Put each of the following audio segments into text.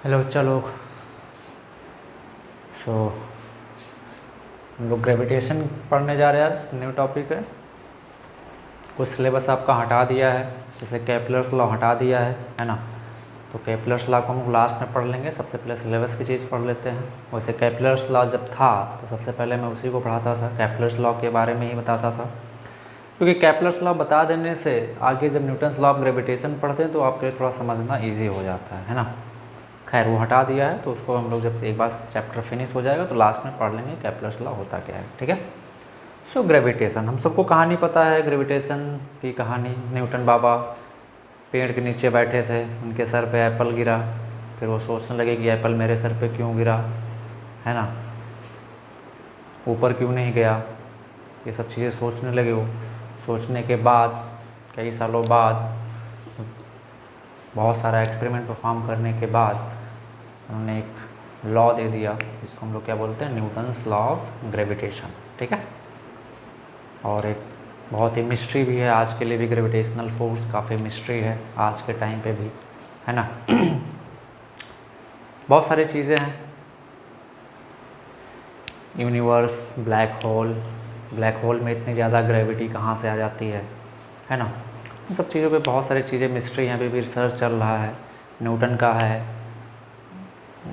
Hello बच्चा लोग। सो हम लोग ग्रेविटेशन पढ़ने जा रहे हैं। आज न्यू टॉपिक है। कुछ सिलेबस आपका हटा दिया है, जैसे केपलर्स लॉ हटा दिया है ना। तो केपलर्स लॉ को हम लोग लास्ट में पढ़ लेंगे। सबसे पहले सिलेबस की चीज़ पढ़ लेते हैं। वैसे केपलर्स लॉ जब था तो सबसे पहले मैं उसी को पढ़ाता था, केपलर्स लॉ के बारे में ही बताता था, क्योंकि केपलर्स लॉ बता देने से आगे जब न्यूटन्स लॉ ऑफ ग्रेविटेशन पढ़ते हैं तो आपके लिए थोड़ा समझना ईजी हो जाता है ना। खैर वो हटा दिया है, तो उसको हम लोग जब एक बार चैप्टर फिनिश हो जाएगा तो लास्ट में पढ़ लेंगे केपलर्स लॉ होता क्या है। ठीक है। सो ग्रेविटेशन, हम सबको कहानी पता है। ग्रेविटेशन की कहानी, न्यूटन बाबा पेड़ के नीचे बैठे थे, उनके सर पे एप्पल गिरा, फिर वो सोचने लगे कि एप्पल मेरे सर पे क्यों गिरा, है ना, ऊपर क्यों नहीं गया। ये सब चीज़ें सोचने लगे। वो सोचने के बाद कई सालों बाद बहुत सारा एक्सपेरिमेंट परफॉर्म करने के बाद उन्होंने एक लॉ दे दिया, जिसको हम लोग क्या बोलते हैं, न्यूटन्स लॉ ऑफ ग्रेविटेशन। ठीक है। और एक बहुत ही मिस्ट्री भी है आज के लिए भी, ग्रेविटेशनल फोर्स काफ़ी मिस्ट्री है आज के टाइम पे भी, है ना। बहुत सारी चीज़ें हैं, यूनिवर्स, ब्लैक होल में इतनी ज़्यादा ग्रेविटी कहाँ से आ जाती है ना। इन सब चीज़ों पे बहुत सारी चीज़ें मिस्ट्री हैं, अभी भी रिसर्च चल रहा है। न्यूटन का है,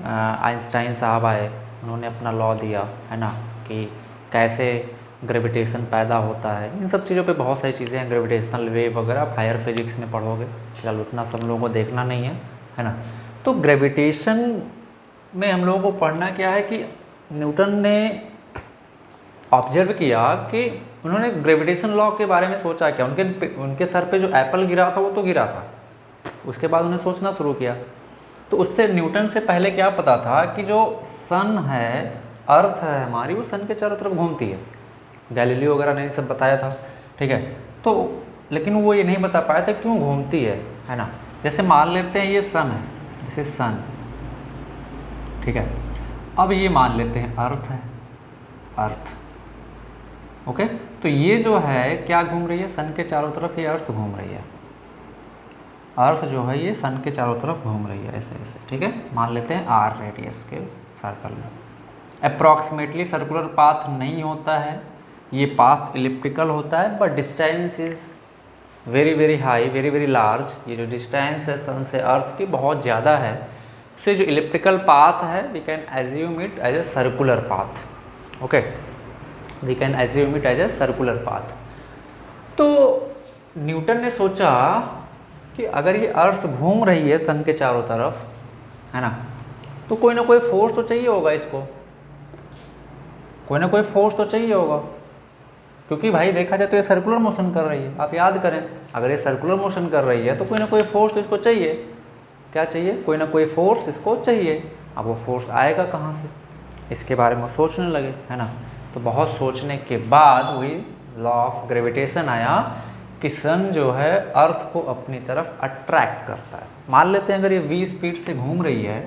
आइंस्टाइन साहब आए, उन्होंने अपना लॉ दिया, है ना, कि कैसे ग्रेविटेशन पैदा होता है। इन सब चीज़ों पे बहुत सारी चीज़ें हैं, ग्रेविटेशनल वेव वगैरह आप हायर फिजिक्स में पढ़ोगे। फिलहाल उतना सब लोगों को देखना नहीं है ना। तो ग्रेविटेशन में हम लोगों को पढ़ना क्या है कि न्यूटन ने ऑब्जर्व किया कि उन्होंने ग्रेविटेशन लॉ के बारे में सोचा क्या, उनके सर पे जो एप्पल गिरा था वो तो गिरा था, उसके बाद उन्हें सोचना शुरू किया। तो उससे न्यूटन से पहले क्या पता था कि जो सन है, अर्थ है हमारी, वो सन के चारों तरफ घूमती है। गैलीलियो वगैरह ने सब बताया था। ठीक है। तो लेकिन वो ये नहीं बता पाया था क्यों घूमती है ना। जैसे मान लेते हैं ये सन है, दिस इज सन, ठीक है। अब ये मान लेते हैं अर्थ है, अर्थ, ओके। तो ये जो है क्या घूम रही है, सन के चारों तरफ ये अर्थ घूम रही है। अर्थ जो है ये सन के चारों तरफ घूम रही है, ऐसे ऐसे, ठीक है। मान लेते हैं आर रेडियस के सर्कल में। अप्रॉक्सीमेटली सर्कुलर पाथ नहीं होता है, ये पाथ इलिप्टिकल होता है, but distance is very very high, very very large. ये जो डिस्टेंस है सन से अर्थ की बहुत ज़्यादा है, तो जो इलिप्टिकल पाथ है we can assume it as a circular path, okay, we can assume it as a circular path. तो न्यूटन ने सोचा कि अगर ये अर्थ घूम रही है सन के चारों तरफ, है ना, तो कोई ना कोई फोर्स तो चाहिए होगा इसको, कोई ना कोई फोर्स तो चाहिए होगा, क्योंकि भाई देखा जाए तो ये सर्कुलर मोशन कर रही है। आप याद करें, अगर ये सर्कुलर मोशन कर रही है तो कोई ना कोई फोर्स तो इसको चाहिए। क्या चाहिए? कोई ना कोई फोर्स इसको चाहिए। अब वो फोर्स आएगा कहाँ से, इसके बारे में सोचने लगे, है ना। तो बहुत सोचने के बाद वही लॉ ऑफ ग्रेविटेशन आया कि सन जो है अर्थ को अपनी तरफ अट्रैक्ट करता है। मान लेते हैं अगर ये v स्पीड से घूम रही है,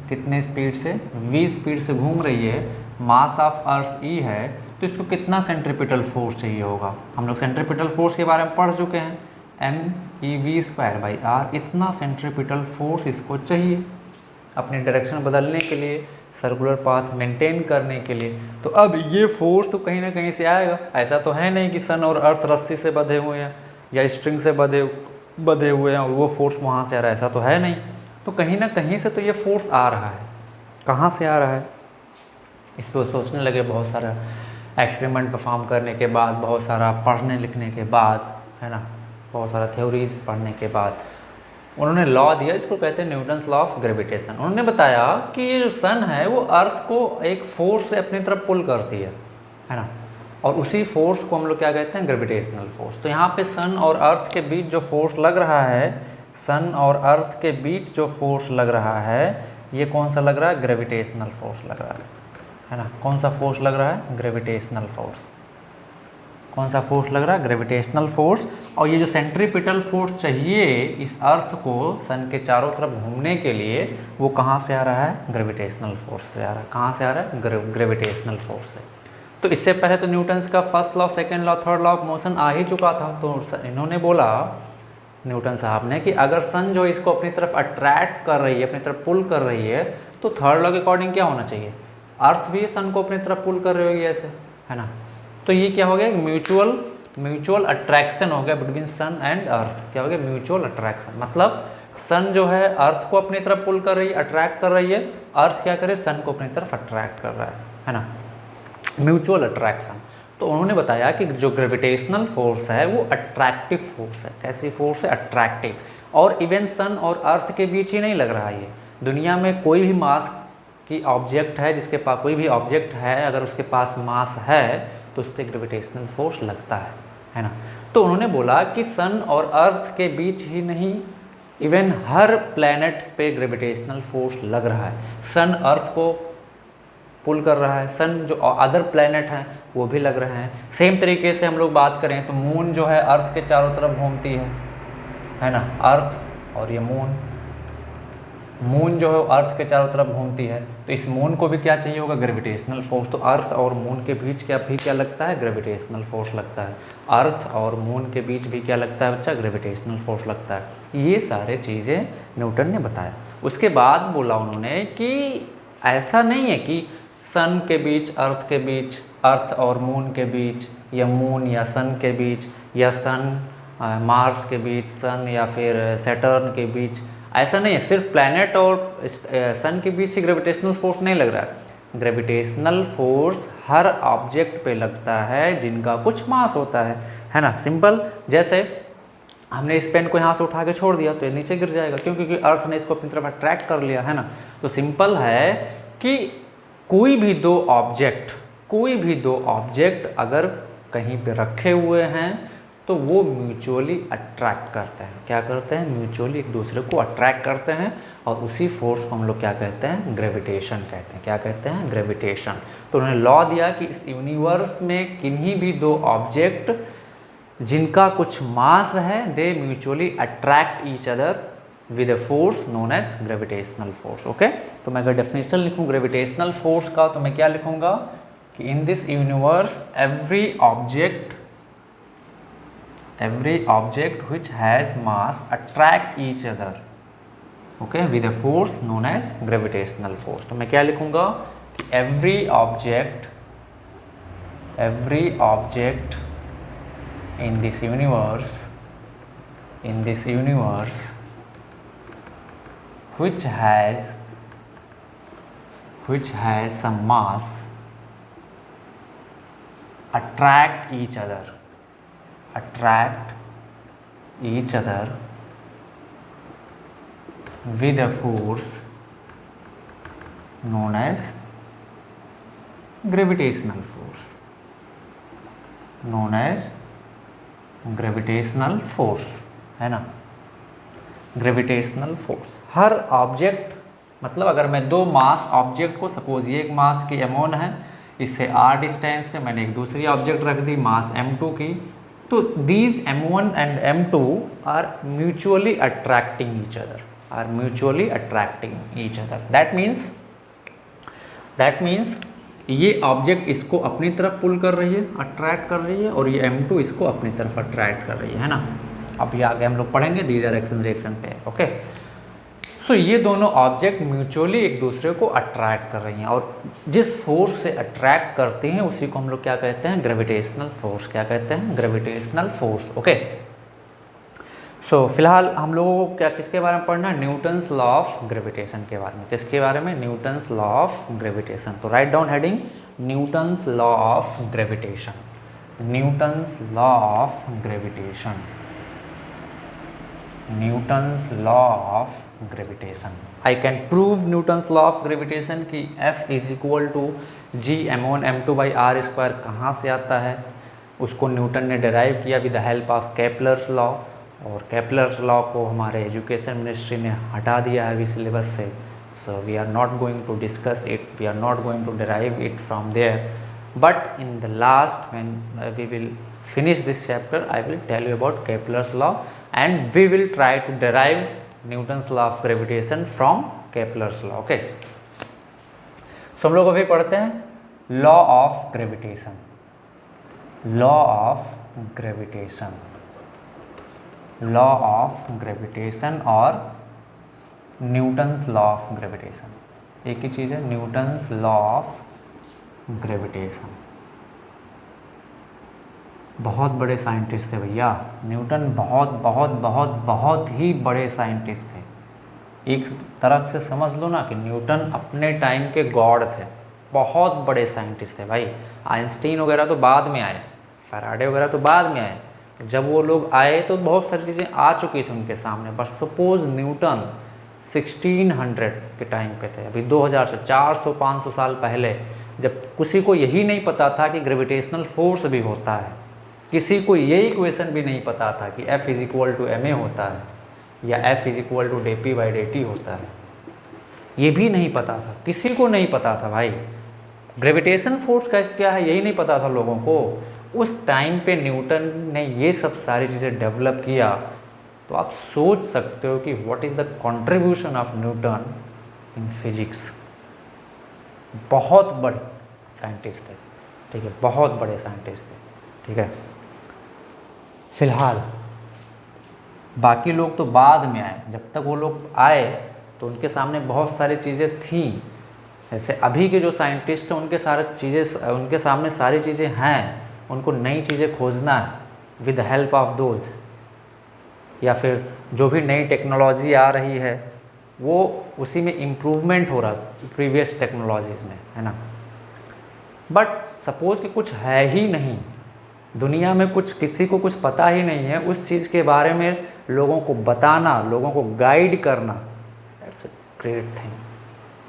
कितने स्पीड से, v स्पीड से घूम रही है, मास ऑफ अर्थ e है, तो इसको कितना सेंट्रीपिटल फोर्स चाहिए होगा। हम लोग सेंट्रीपिटल फोर्स के बारे में पढ़ चुके हैं, mEv²/r, इतना सेंट्रीपिटल फोर्स इसको चाहिए अपनी डायरेक्शन बदलने के लिए, सर्कुलर पाथ मेंटेन करने के लिए। तो अब ये फोर्स तो कहीं ना कहीं से आएगा। ऐसा तो है नहीं कि सन और अर्थ रस्सी से बंधे हुए हैं या स्ट्रिंग से बंधे हुए हैं और वो फोर्स वहाँ से आ रहा है, ऐसा तो है नहीं। तो कहीं ना कहीं से तो ये फोर्स आ रहा है। कहाँ से आ रहा है, इस पर सोचने लगे। बहुत सारा एक्सपेरिमेंट परफॉर्म करने के बाद, बहुत सारा पढ़ने लिखने के बाद, है ना, बहुत सारा थ्योरीज पढ़ने के बाद उन्होंने लॉ दिया, इसको कहते हैं न्यूटन्स लॉ ऑफ ग्रेविटेशन। उन्होंने बताया कि ये जो सन है वो अर्थ को एक फोर्स से अपनी तरफ पुल करती है ना, और उसी फोर्स को हम लोग क्या कहते हैं, ग्रेविटेशनल फोर्स। तो यहाँ पे सन और अर्थ के बीच जो फोर्स लग रहा है, सन और अर्थ के बीच जो फोर्स लग रहा है, ये कौन सा लग रहा है, ग्रेविटेशनल फोर्स लग रहा है ना। कौन सा फोर्स लग रहा है, ग्रेविटेशनल फोर्स। कौन सा फोर्स लग रहा है, ग्रेविटेशनल फोर्स। और ये जो सेंट्रीपिटल फोर्स चाहिए इस अर्थ को सन के चारों तरफ घूमने के लिए, वो कहाँ से आ रहा है, ग्रेविटेशनल फोर्स से आ रहा है। कहाँ से आ रहा है, ग्रेविटेशनल फोर्स से। तो इससे पहले तो न्यूटन्स का first law, second law, third law of motion आ ही चुका था। तो इन्होंने बोला न्यूटन साहब ने कि अगर सन जो है इसको अपनी तरफ अट्रैक्ट कर रही है, अपनी तरफ पुल कर रही है, तो थर्ड लॉ के अकॉर्डिंग क्या होना चाहिए, अर्थ भी सन को अपनी तरफ पुल कर रही होगी ऐसे, है ना। तो ये क्या हो गया, म्यूचुअल अट्रैक्शन हो गया बिटवीन सन एंड अर्थ। क्या हो गया, म्यूचुअल अट्रैक्शन, मतलब सन जो है अर्थ को अपनी तरफ पुल कर रही है, अट्रैक्ट कर रही है, अर्थ क्या करे, सन को अपनी तरफ अट्रैक्ट कर रहा है ना, म्यूचुअल अट्रैक्शन। तो उन्होंने बताया कि जो ग्रेविटेशनल फोर्स है वो अट्रैक्टिव फोर्स है। कैसी फोर्स है, अट्रैक्टिव। और इवन सन और अर्थ के बीच ही नहीं लग रहा है ये, दुनिया में कोई भी मास की ऑब्जेक्ट है, जिसके पास कोई भी ऑब्जेक्ट है, अगर उसके पास मास है तो उस पर ग्रेविटेशनल फोर्स लगता है ना। तो उन्होंने बोला कि सन और अर्थ के बीच ही नहीं, इवन हर प्लैनेट पे ग्रेविटेशनल फोर्स लग रहा है। सन अर्थ को पुल कर रहा है, सन जो अदर प्लैनेट हैं वो भी लग रहे हैं। सेम तरीके से हम लोग बात करें तो मून जो है अर्थ के चारों तरफ घूमती है ना, अर्थ और ये मून जो है अर्थ के चारों तरफ घूमती है। तो इस मून को भी क्या चाहिए होगा, ग्रेविटेशनल फोर्स। तो अर्थ और मून के बीच क्या लगता है, ग्रेविटेशनल फोर्स लगता है। अर्थ और मून के बीच भी क्या लगता है बच्चा, ग्रेविटेशनल फोर्स लगता है। ये सारे चीज़ें न्यूटन ने बताया। उसके बाद बोला उन्होंने कि ऐसा नहीं है कि सन के बीच, अर्थ के बीच, अर्थ और मून के बीच, या मून या सन के बीच, या सन मार्स के बीच, सन या फिर सैटर्न के बीच, ऐसा नहीं है। सिर्फ प्लैनेट और सन के बीच ही ग्रेविटेशनल फोर्स नहीं लग रहा है। ग्रेविटेशनल फोर्स हर ऑब्जेक्ट पे लगता है जिनका कुछ मास होता है ना। सिंपल, जैसे हमने इस पेन को यहाँ से उठा के छोड़ दिया तो ये नीचे गिर जाएगा, क्यों, क्योंकि अर्थ ने इसको अपनी तरफ अट्रैक्ट कर लिया, है ना। तो सिंपल है कि कोई भी दो ऑब्जेक्ट अगर कहीं पे रखे हुए हैं तो वो म्यूचुअली अट्रैक्ट करते हैं। क्या करते हैं, म्यूचुअली एक दूसरे को अट्रैक्ट करते हैं, और उसी फोर्स को हम लोग क्या कहते हैं, ग्रेविटेशन कहते हैं। क्या कहते हैं, ग्रेविटेशन। तो उन्होंने लॉ दिया कि इस यूनिवर्स में किन्हीं भी दो ऑब्जेक्ट जिनका कुछ मास है, they mutually attract each other with a force known as gravitational force. Okay, तो मैं अगर डेफिनेशन लिखूँ ग्रेविटेशनल फोर्स का तो मैं क्या लिखूँगा कि in this universe every object which has mass attract each other, okay, with a force known as gravitational force। तो मैं क्या लिखूँगा कि every object in this universe which has some mass attract each other with a force known as gravitational force, है ना। Gravitational force her object, मतलब अगर मैं दो मास ऑब्जेक्ट को, सपोज ये एक मास की m1 है, इससे r डिस्टेंस पे मैंने एक दूसरी ऑब्जेक्ट रख दी मास m2 की, तो these m1 and m2 are mutually attracting each other. That means ये ऑब्जेक्ट इसको अपनी तरफ पुल कर रही है, अट्रैक्ट कर रही है, और ये m2 इसको अपनी तरफ अट्रैक्ट कर रही है ना। अभी आगे हम लोग पढ़ेंगे दीज आर रिएक्शन पे। ओके, सो ये दोनों ऑब्जेक्ट म्यूचुअली एक दूसरे को अट्रैक्ट कर रही हैं, और जिस फोर्स से अट्रैक्ट करती हैं उसी को हम लोग क्या कहते हैं, ग्रेविटेशनल फोर्स। क्या कहते हैं, ग्रेविटेशनल फोर्स। ओके, सो फिलहाल हम लोगों को क्या किसके बारे में पढ़ना है, न्यूटन्स लॉ ऑफ ग्रेविटेशन के बारे में। किसके बारे में, न्यूटन्स लॉ ऑफ ग्रेविटेशन। तो write down heading Newton's law of gravitation. Newton's law of gravitation, Newton's law of gravitation. I can prove Newton's law of gravitation कि F is equal to G m1 m2 by r square कहाँ से आता है, उसको Newton ने derive किया with the help of Kepler's law, और Kepler's law को हमारे एजुकेशन मिनिस्ट्री ने हटा दिया है अभी सिलेबस से। So we are not going to discuss it, we are not going to derive it from there, but in the last when we will finish this chapter I will tell you about Kepler's law and we will try to derive Newton's law of gravitation from Kepler's law। okay, so हम लोग अभी पढ़ते हैं law of gravitation। law of gravitation, law of gravitation और Newton's law of gravitation, एक ही चीज़ है, Newton's law of gravitation. बहुत बड़े साइंटिस्ट थे भैया न्यूटन, बहुत बहुत बहुत बहुत ही बड़े साइंटिस्ट थे। एक तरफ से समझ लो ना कि न्यूटन अपने टाइम के गॉड थे, बहुत बड़े साइंटिस्ट थे भाई। आइंस्टीन वगैरह तो बाद में आए, फैराडे वगैरह तो बाद में आए। जब वो लोग आए तो बहुत सारी चीज़ें आ चुकी थी उनके सामने, बट सपोज न्यूटन 1600 के टाइम पे थे, अभी 2000 से 400-500 साल पहले, जब किसी को यही नहीं पता था कि ग्रेविटेशनल फोर्स भी होता है, किसी को ये इक्वेशन भी नहीं पता था कि F = ma होता है या F = dp/dt होता है, ये भी नहीं पता था, किसी को नहीं पता था भाई। ग्रेविटेशन फोर्स का क्या है यही नहीं पता था लोगों को। उस टाइम पे न्यूटन ने ये सब सारी चीज़ें डेवलप किया, तो आप सोच सकते हो कि what is the contribution of Newton in physics. बहुत बड़े साइंटिस्ट थे, ठीक है, बहुत बड़े साइंटिस्ट थे, ठीक है। फिलहाल बाकी लोग तो बाद में आए, जब तक वो लोग आए तो उनके सामने बहुत सारी चीज़ें थीं। जैसे अभी के जो साइंटिस्ट हैं उनके सामने सारी चीज़ें हैं, उनको नई चीज़ें खोजना है विद हेल्प ऑफ दोज, या फिर जो भी नई टेक्नोलॉजी आ रही है वो उसी में इम्प्रूवमेंट हो रहा है प्रीवियस टेक्नोलॉजीज़ में, है ना। बट सपोज कि कुछ है ही नहीं दुनिया में, कुछ किसी को कुछ पता ही नहीं है, उस चीज़ के बारे में लोगों को बताना, लोगों को गाइड करना, दैट्स अ ग्रेट थिंग,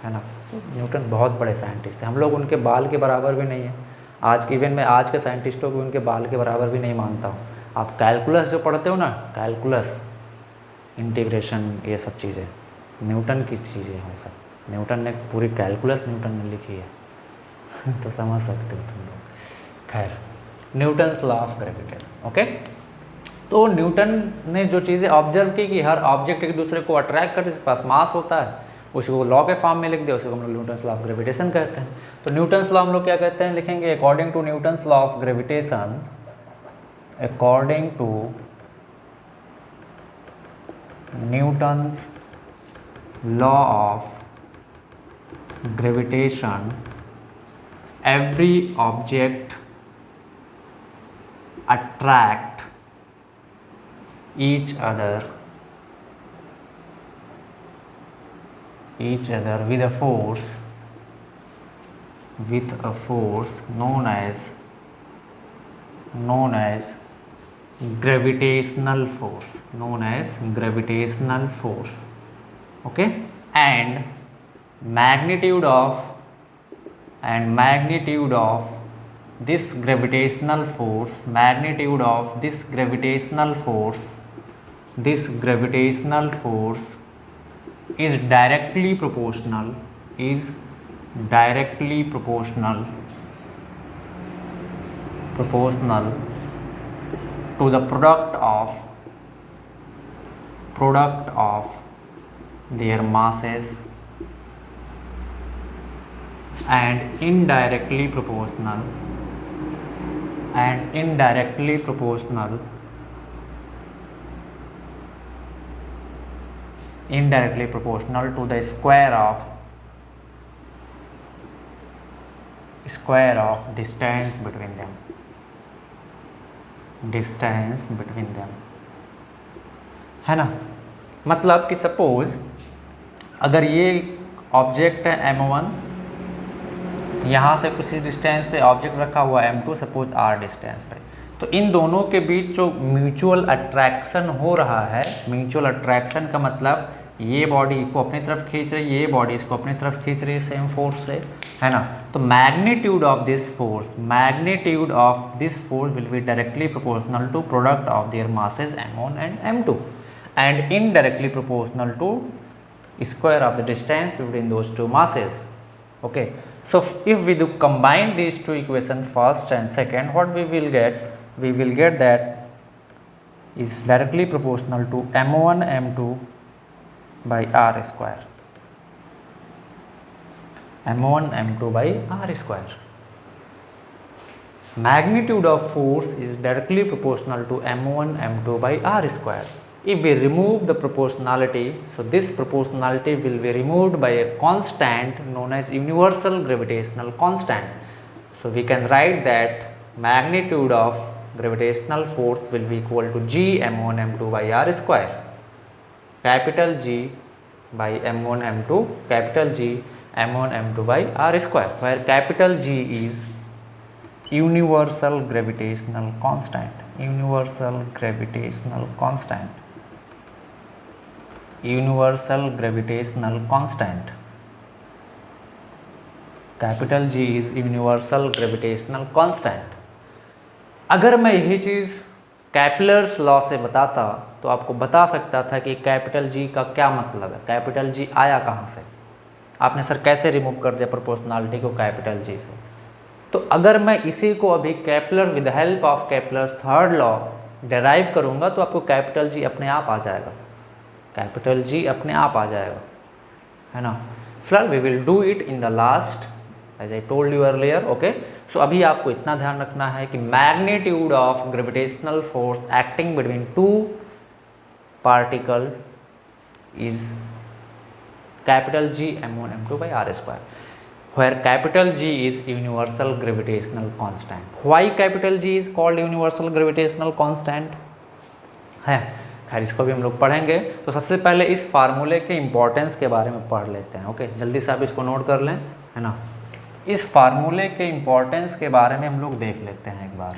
है ना। तो न्यूटन बहुत बड़े साइंटिस्ट थे, हम लोग उनके बाल के बराबर भी नहीं है। आज के इवन मैं आज के साइंटिस्टों को उनके बाल के बराबर भी नहीं मानता हूँ। आप कैलकुलस जो पढ़ते हो ना, कैलकुलस, इंटीग्रेशन, ये सब चीज़ें न्यूटन की चीज़ें हैं सब। न्यूटन ने पूरी कैलकुलस न्यूटन ने लिखी है तो समझ सकते हो तुम लोग। खैर, Newton's law of gravitation, okay. तो न्यूटन ने जो चीज़ें ऑब्जर्व की कि हर ऑब्जेक्ट एक दूसरे को अट्रैक्ट करते, जिसके पास मास होता है उसको लॉ के फॉर्म में लिख दिया, उसको हम लोग न्यूटन्स लॉ ऑफ ग्रेविटेशन कहते हैं। तो न्यूटन्स लॉ हम लोग क्या कहते हैं, लिखेंगे according to Newton's law of gravitation, according to Newton's law of gravitation, every object attract each other with a force known as gravitational force, okay, and magnitude of this gravitational force is directly proportional to the product of their masses, and indirectly proportional to the square of distance between them, है ना। मतलब कि suppose अगर ये object है m1, यहाँ से कुछ डिस्टेंस पे ऑब्जेक्ट रखा हुआ है m2, सपोज r डिस्टेंस पे, तो इन दोनों के बीच जो म्यूचुअल अट्रैक्शन हो रहा है, म्यूचुअल अट्रैक्शन का मतलब ये बॉडी को अपनी तरफ खींच रही है, ये बॉडी इसको अपनी तरफ खींच रही है सेम फोर्स से, है ना। तो magnitude of this force will be directly proportional to product of their masses m1 and m2 and indirectly proportional to square of the distance between those two masses, okay. So if we do combine these two equations, first and second, what we will get that is directly proportional to m1 m2 by r square, m1 m2 by r square, magnitude of force is directly proportional to m1 m2 by r square. If we remove the proportionality, so this proportionality will be removed by a constant known as universal gravitational constant. So we can write that magnitude of gravitational force will be equal to g m1 m2 by r square, capital G by m1 m2, capital G m1 m2 by r square, where capital G is universal gravitational constant, universal gravitational constant, universal gravitational constant, capital G is universal gravitational constant. अगर मैं यही चीज़ Kepler's law से बताता तो आपको बता सकता था कि कैपिटल जी का क्या मतलब है, कैपिटल जी आया कहाँ से, आपने सर कैसे रिमूव कर दिया प्रोपोर्शनलिटी को कैपिटल जी से। तो अगर मैं इसी को अभी कैपलर with help of Kepler's third law derive करूँगा तो आपको कैपिटल जी अपने आप आ जाएगा, कैपिटल जी अपने आप आ जाएगा, है ना। फिलहाल we will do it in the last as I told you earlier, okay. So अभी आपको इतना ध्यान रखना है कि magnitude of gravitational force acting between two particle is capital G m1 m2 by r square, where capital G is universal gravitational constant. Why capital G is called universal gravitational constant है, खैर इसको भी हम लोग पढ़ेंगे। तो सबसे पहले इस फार्मूले के इम्पोर्टेंस के बारे में पढ़ लेते हैं, ओके। जल्दी से आप इसको नोट कर लें, है ना। इस फार्मूले के इम्पोर्टेंस के बारे में हम लोग देख लेते हैं एक बार।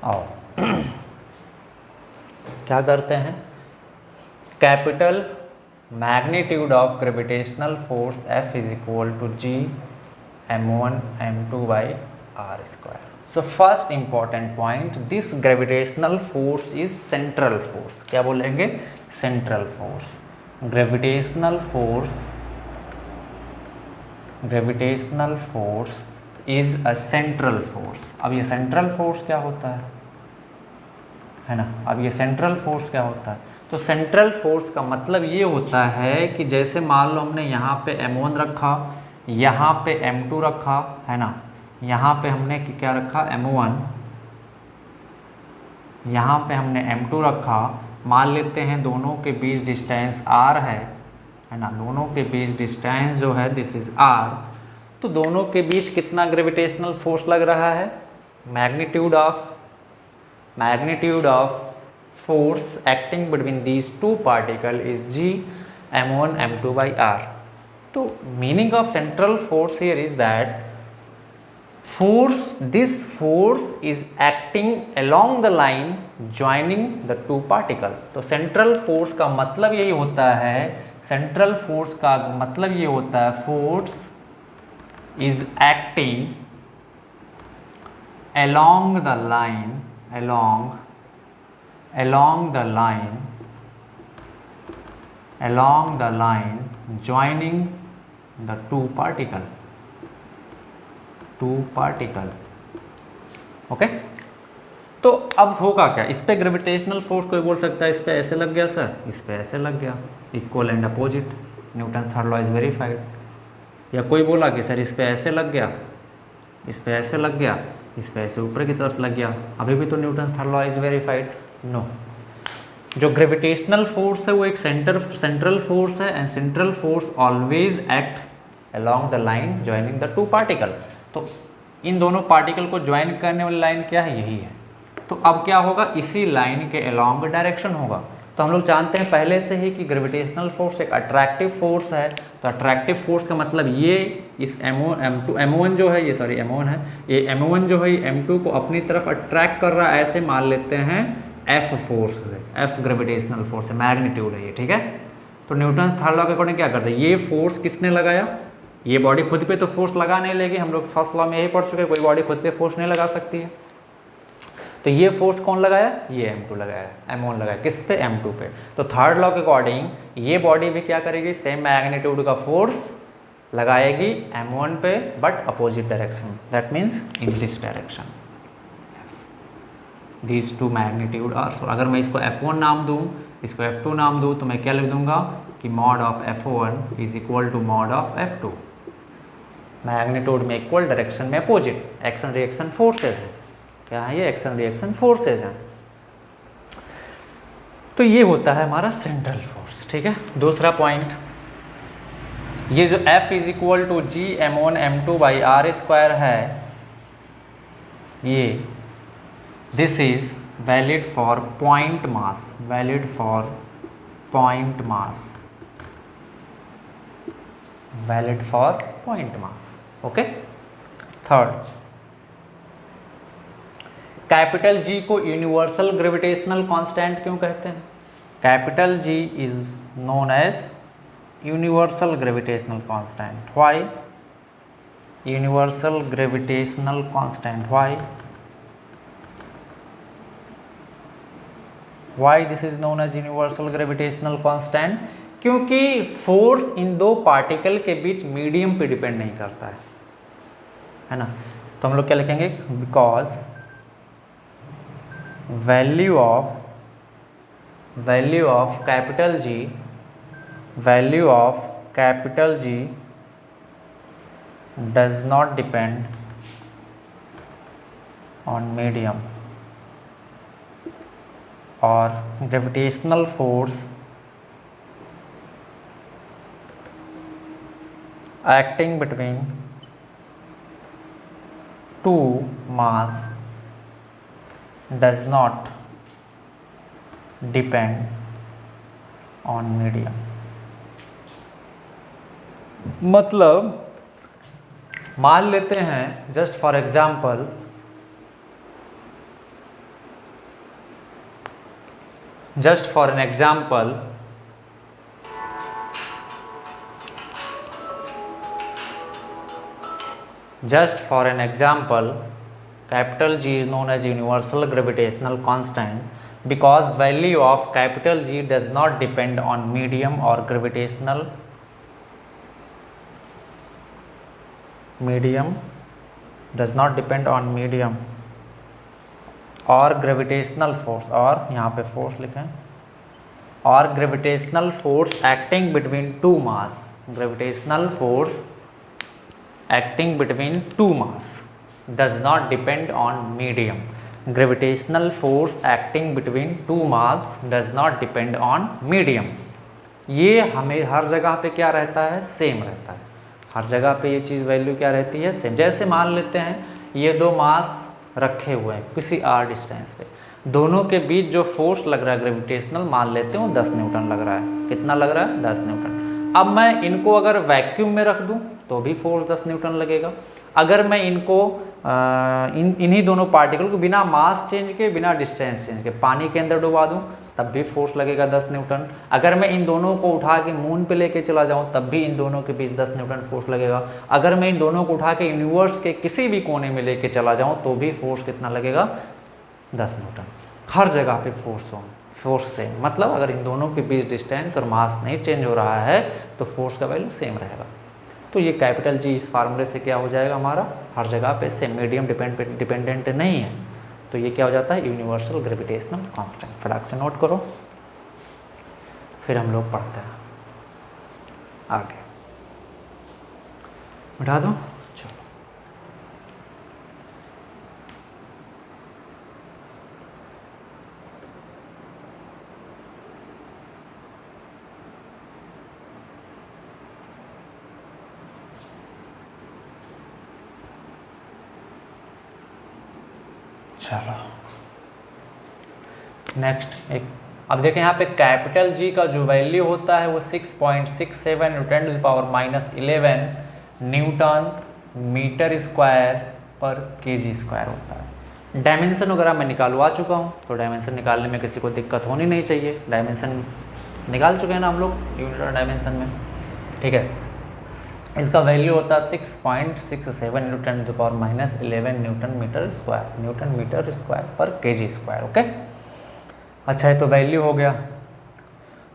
आओ क्या करते हैं, capital magnitude of gravitational force F is equal to G m1 m2 by r square. So first important point, this gravitational force is central force. क्या बोलेंगे, central force. Gravitational force is a central force. अब ये central force क्या होता है ना, अब ये central force क्या होता है, तो central force का मतलब ये होता है कि जैसे मान लो हमने यहाँ पे m1 रखा, यहाँ पे m2 रखा, है ना, यहाँ पे हमने क्या रखा m1, यहाँ पे हमने m2 रखा। मान लेते हैं दोनों के बीच डिस्टेंस r है ना, दोनों के बीच डिस्टेंस जो है दिस इज r। तो दोनों के बीच कितना ग्रेविटेशनल फोर्स लग रहा है, magnitude of force acting between these to particle is G m1 m2 by r। तो meaning of central force here is that this force is acting along the line joining the two particle. तो central force का मतलब यही होता है, central force का मतलब ये होता है force is acting along the line, along the line joining the two particle, okay. तो अब होगा क्या, इस पे ग्रेविटेशनल फोर्स कोई बोल सकता है इस पे ऐसे लग गया सर, इस पे ऐसे लग गया, equal and opposite, Newton third law is verified. या कोई बोला कि सर इस पे ऐसे लग गया, इस पे ऐसे लग गया, इस पे ऐसे ऊपर की तरफ लग गया, अभी भी तो Newton third law is verified. No, जो ग्रेविटेशनल फोर्स है वो एक सेंट्रल फोर्स है, and central force always act along the line joining the two particle. तो इन दोनों पार्टिकल को ज्वाइन करने वाली लाइन क्या है, यही है। तो अब क्या होगा, इसी लाइन के अलोंग डायरेक्शन होगा। तो हम लोग जानते हैं पहले से ही कि ग्रेविटेशनल फोर्स एक अट्रैक्टिव फोर्स है। तो अट्रैक्टिव फोर्स का मतलब ये इस M1 जो है, ये सॉरी M1 है, ये M1 जो है M2 को अपनी तरफ अट्रैक्ट कर रहा है, ऐसे मान लेते हैं F फोर्स है, F ग्रेविटेशनल फोर्स है, मैग्नीट्यूड है ये, ठीक है। तो न्यूटन थर्ड लॉ के अकॉर्डिंग क्या करते हैं, ये फोर्स किसने लगाया, ये बॉडी खुद पे तो फोर्स लगा नहीं लेगी, हम लोग फर्स्ट लॉ में यही पढ़ चुके हैं, कोई बॉडी खुद पे फोर्स नहीं लगा सकती है। तो ये फोर्स कौन लगाया, ये M2 लगाया, M1 लगाया, किस पे, M2 पे। तो थर्ड लॉ के अकॉर्डिंग ये बॉडी भी क्या करेगी, सेम मैग्नीट्यूड का फोर्स लगाएगी M1 पे, but opposite direction, that means in this direction. These two magnitude are solve. अगर मैं इसको F1 नाम दूँ, इसको F2 नाम दूँ, तो मैं क्या लिख दूंगा कि mod of F1 is equal to mod of F2। Magnitude में इक्वल, डायरेक्शन में अपोजिट, एक्शन रिएक्शन फोर्सेज है। क्या है ये? एक्शन रिएक्शन फोर्सेज हैं। तो ये होता है हमारा सेंट्रल फोर्स। ठीक है, दूसरा पॉइंट, ये जो F is equal to G m1m2 by are square है, ये this is valid for point mass, valid for point mass, valid for point mass. Okay. Third, capital G को यूनिवर्सल ग्रेविटेशनल कांस्टेंट क्यों कहते हैं? Capital G is known as universal gravitational constant. Why? Universal gravitational constant, why? Why this is known as universal gravitational constant? क्योंकि force इन दो particle के बीच medium पे depend नहीं करता है ना। तो हम लोग क्या लिखेंगे? Because value of capital G, value of capital G does not depend on medium, और gravitational force acting between two mass does not depend on medium। मतलब मान लेते हैं, just for example, just for an example, capital G is known as universal gravitational constant because value of capital G does not depend on medium or gravitational medium does not depend on medium और gravitational force, और यहाँ पे force लिखें, और gravitational force acting between two mass, gravitational force acting between two mass does not depend on medium. Gravitational force acting between two mass does not depend on medium. ये हमें हर जगह पे क्या रहता है? सेम रहता है। हर जगह पे ये चीज़ वैल्यू क्या रहती है? सेम। जैसे मान लेते हैं ये दो मास रखे हुए हैं किसी r डिस्टेंस पे, दोनों के बीच जो फोर्स लग रहा है ग्रेविटेशनल, मान लेते हैं वो 10 न्यूटन लग रहा है। कितना लग रहा है? 10 न्यूटन। अब मैं इनको अगर वैक्यूम में रख दूं तो भी फोर्स 10 न्यूटन लगेगा। अगर मैं इनको इन्हीं दोनों पार्टिकल को बिना मास चेंज के, बिना डिस्टेंस चेंज के पानी के अंदर डुबा दूं तब भी फोर्स लगेगा 10 न्यूटन। अगर मैं इन दोनों को उठा के मून पे लेके चला जाऊं तब भी इन दोनों के बीच 10 न्यूटन फोर्स लगेगा। अगर मैं इन दोनों को उठा के यूनिवर्स के किसी भी कोने में लेके चला जाऊं तो भी फोर्स कितना लगेगा? 10 न्यूटन। हर जगह पे फोर्स सेम। मतलब अगर इन दोनों के बीच डिस्टेंस और मास नहीं चेंज हो रहा है तो फोर्स का वैल्यू सेम रहेगा। तो ये कैपिटल जी इस फार्मूले से क्या हो जाएगा? हमारा हर जगह पे सेम, मीडियम डिपेंडेंट नहीं है। तो ये क्या हो जाता है? Universal gravitational constant. फटाक से नोट करो, फिर हम लोग पढ़ते हैं आगे। उठा दो, चलो। चलो नेक्स्ट एक, अब देखें यहाँ पे कैपिटल जी का जो वैल्यू होता है वो 6.67 newton to the power -11 newton metre square पर केजी स्क्वायर होता है। डायमेंशन वगैरह मैं निकालवा चुका हूँ, तो डायमेंशन निकालने में किसी को दिक्कत होनी नहीं चाहिए। डायमेंशन निकाल चुके हैं ना हम लोग यूनिट और डायमेंशन में, ठीक है। इसका वैल्यू होता है 6.67 newton to the power -11 newton metre square पर केजी स्क्वायर। ओके, अच्छा है, तो वैल्यू हो गया।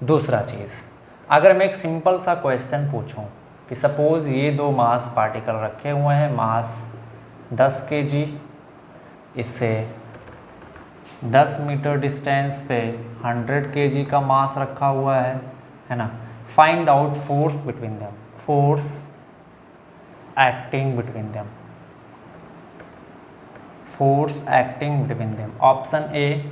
दूसरा चीज़, अगर मैं एक सिंपल सा क्वेश्चन पूछूं कि सपोज़ ये दो मास पार्टिकल रखे हुए हैं, मास 10 kg, इससे 10 मीटर डिस्टेंस पे 100 kg का मास रखा हुआ है ना। Find out force between them, force acting between them, force acting between them. Option A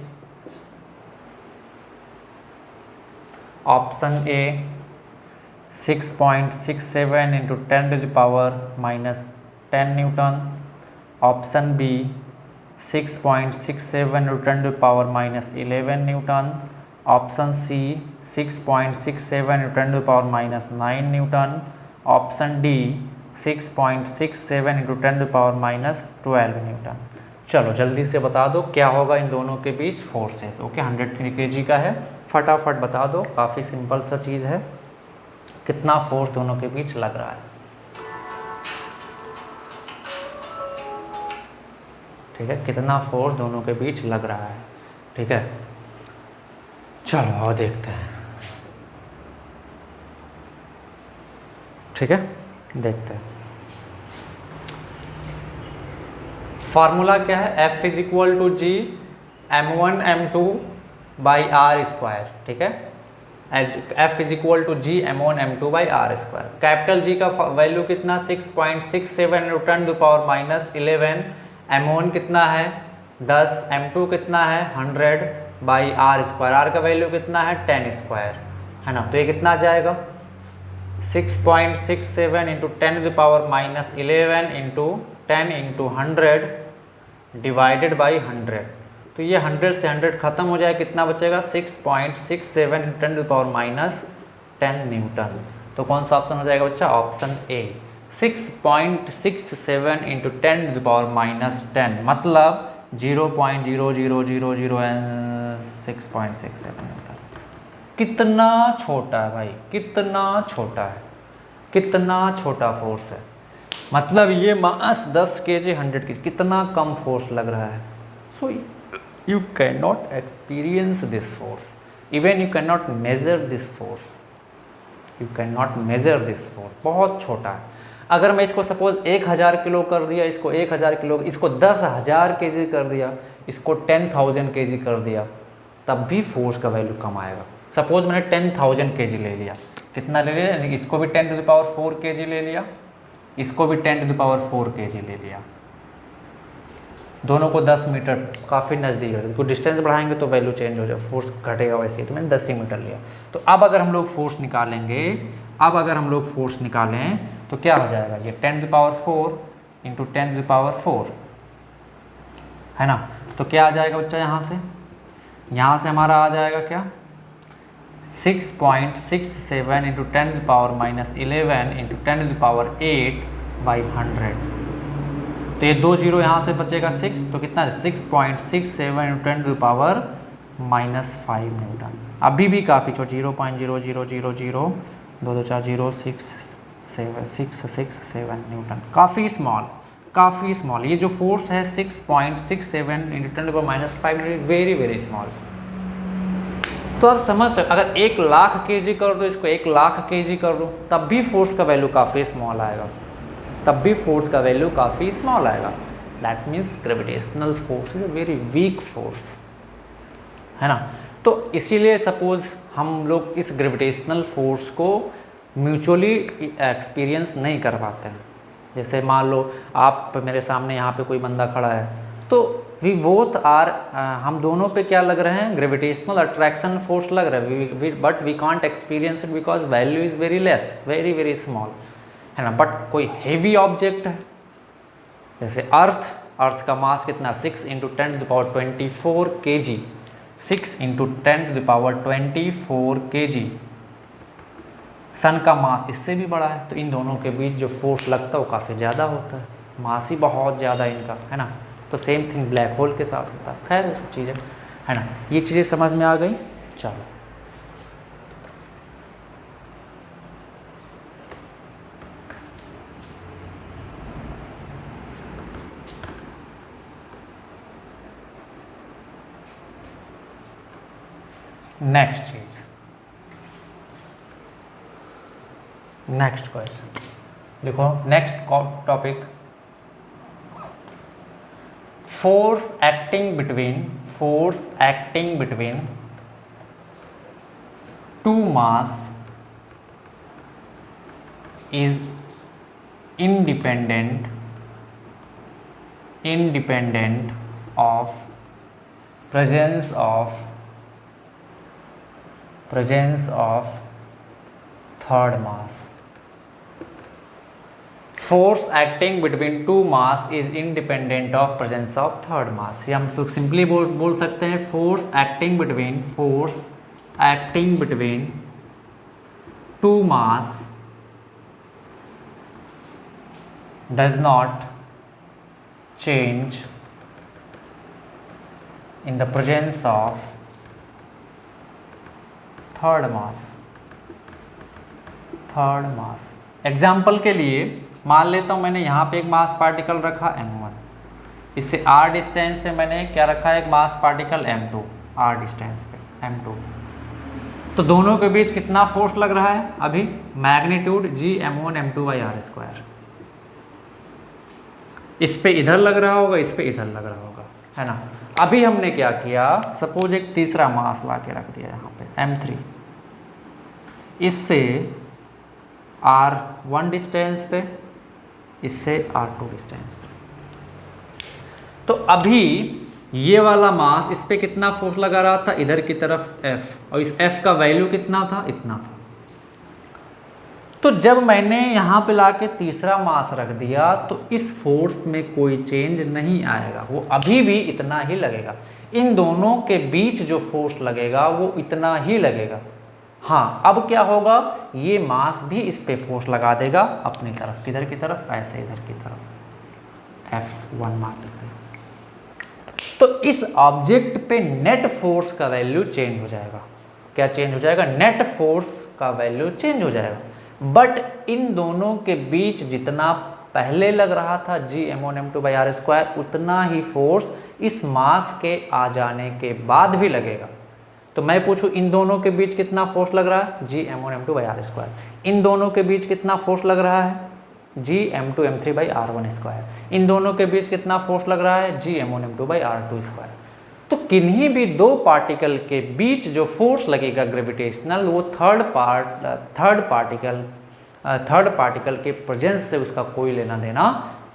6.67 into 10 to the power -10 newton. Option B 6.67 into 10 to the power -11 newton. Option C 6.67 into 10 to the power -9 newton. Option D 6.67 into 10 to the power -12 newton. चलो जल्दी से बता दो क्या होगा इन दोनों के बीच forces. Okay 100 kg का है, फटाफट बता दो, काफ़ी सिंपल सा चीज़ है। कितना फोर्स दोनों के बीच लग रहा है, ठीक है, कितना फोर्स दोनों के बीच लग रहा है, ठीक है। चलो और देखते हैं, ठीक है, देखते हैं। फार्मूला क्या है, F is equal to G m1 m2 by are square, ठीक है। F is equal to G m1 m2 by are square. Capital G का वैल्यू कितना 6.67 इंटू 10 टू पावर -11, m1 कितना है 10, m2 कितना है 100 बाई आर स्क्वायर, आर का value कितना है 10 स्क्वायर, है ना। तो ये कितना आ जाएगा 6.67 into 10 to power -11 into 10 into 100 divided by 100। तो ये 100 से 100 खत्म हो जाए, कितना बचेगा 6.67 इंटू 10 टू पावर -10 न्यूटन। तो कौन सा ऑप्शन हो जाएगा बच्चा, option A 6.67 into 10 to power -10, मतलब 0.00006.67 न्यूटन। कितना छोटा है भाई, कितना छोटा है, कितना छोटा फोर्स है। मतलब ये मास 10 kg 100 kg, कितना कम फोर्स लग रहा है। So you can not experience this force, even you can not measure this force, you can not measure this force, बहुत छोटा है। अगर मैं इसको सपोज 1000 किलो कर दिया, इसको 1000 किलो, इसको 10,000 kg कर दिया, इसको 10,000 kg कर दिया, तब भी फोर्स का वैल्यू कम आएगा। सपोज मैंने 10,000 kg ले लिया, कितना ले लिया, इसको भी 10 टू द पावर 4 kg ले लिया, इसको भी 10 टू द पावर 4 kg ले लिया, दोनों को 10 मीटर, काफ़ी नज़दीक है। कोई डिस्टेंस बढ़ाएंगे तो वैल्यू चेंज हो जाए, फोर्स घटेगा वैसे ही, तो मैंने 10 ही मीटर लिया। तो अब अगर हम लोग फोर्स निकालेंगे, अब अगर हम लोग फोर्स निकालें तो क्या हो जाएगा, ये 10 to the power 4 into 10 to the power 4, है ना। तो क्या आ जाएगा बच्चा, यहाँ से हमारा आ जाएगा क्या 6.67 into 10 to the power -11 into 10 to the power 8 by 100। तो ये 2 जीरो यहाँ से बचेगा 6, तो कितना 6.67 into 10 to the power -5 newton. अभी भी काफ़ी छोटा, 0.00000 2 2 4 0 667 न्यूटन, काफ़ी स्मॉल, काफ़ी स्मॉल। ये जो फोर्स है 6.67 into 10 to the power -5 very very small. तो आप समझ सकते, अगर 1,00,000 kg कर दो, इसको 1,00,000 kg कर दो, तब भी फोर्स का वैल्यू काफ़ी स्मॉल आएगा, तब भी फोर्स का वैल्यू काफ़ी स्मॉल आएगा। That means gravitational force is a very weak force, है ना। तो इसीलिए सपोज हम लोग इस ग्रेविटेशनल फोर्स को म्यूचुअली एक्सपीरियंस नहीं कर पाते हैं। जैसे मान लो आप मेरे सामने यहाँ पे कोई बंदा खड़ा है, तो वी बोथ आर, हम दोनों पे क्या लग रहे हैं, ग्रेविटेशनल अट्रैक्शन फोर्स लग रहा है, but we can't experience it because value is very less, very very small, है ना। बट कोई हेवी ऑब्जेक्ट है, जैसे अर्थ का मास कितना 6 into 10 to the power 24 kg, 6 into 10 to the power 24 kg। Sun का मास इससे भी बड़ा है, तो इन दोनों के बीच जो फोर्स लगता है वो काफ़ी ज़्यादा होता है, मास ही बहुत ज़्यादा इनका, है ना। तो सेम थिंग ब्लैक होल के साथ होता है। खैर वो सब चीज़ें, है ना, ये चीज़ें समझ में आ गई। चलो नेक्स्ट चीज, नेक्स्ट क्वेश्चन देखो, next topic, force acting between force acting between two mass is independent of presence of third mass. Force acting between two mass is independent of presence of third mass. ये हम लोग simply बोल सकते हैं force acting between two mass does not change in the presence of third mass. Example के लिए मान लेता हूँ मैंने यहाँ पे एक मास पार्टिकल रखा m1, इससे r डिस्टेंस पे मैंने क्या रखा है, एक मास पार्टिकल m2, r डिस्टेंस पे m2। तो दोनों के बीच कितना फोर्स लग रहा है अभी, magnitude g m1 m2 by r square. इस पे इधर लग रहा होगा, इस पे इधर लग रहा होगा, है ना। अभी हमने क्या किया, सपोज एक तीसरा मास ला के रख दिया यहाँ पे m3, इससे r1 डिस्टेंस पे, इससे r2 डिस्टेंस पे। तो अभी ये वाला मास इस पे कितना फोर्स लगा रहा था, इधर की तरफ F, और इस F का वैल्यू कितना था, इतना था। तो जब मैंने यहाँ पे लाके तीसरा मास रख दिया तो इस फोर्स में कोई चेंज नहीं आएगा, वो अभी भी इतना ही लगेगा। इन दोनों के बीच जो फोर्स लगेगा वो इतना ही लगेगा। हाँ, अब क्या होगा, ये मास भी इस पे फोर्स लगा देगा अपनी तरफ, किधर की तरफ, ऐसे इधर की तरफ, F1 मान लेते हैं। तो इस ऑब्जेक्ट पे नेट फोर्स का वैल्यू चेंज हो जाएगा। क्या चेंज हो जाएगा, नेट फोर्स का वैल्यू चेंज हो जाएगा। बट इन दोनों के बीच जितना पहले लग रहा था g m1 m2 by r square, उतना ही फोर्स इस मास के आ जाने के बाद भी लगेगा। तो मैं पूछूं इन दोनों के बीच कितना फोर्स लग रहा है, g m1 m2 by r square. इन दोनों के बीच कितना फोर्स लग रहा है, g m2 m3 by r1 square. इन दोनों के बीच कितना फोर्स लग रहा है, g m1 m2 by r2 square. तो किन्हीं भी दो पार्टिकल के बीच जो फोर्स लगेगा ग्रेविटेशनल, वो थर्ड पार्टिकल के प्रेजेंस से उसका कोई लेना देना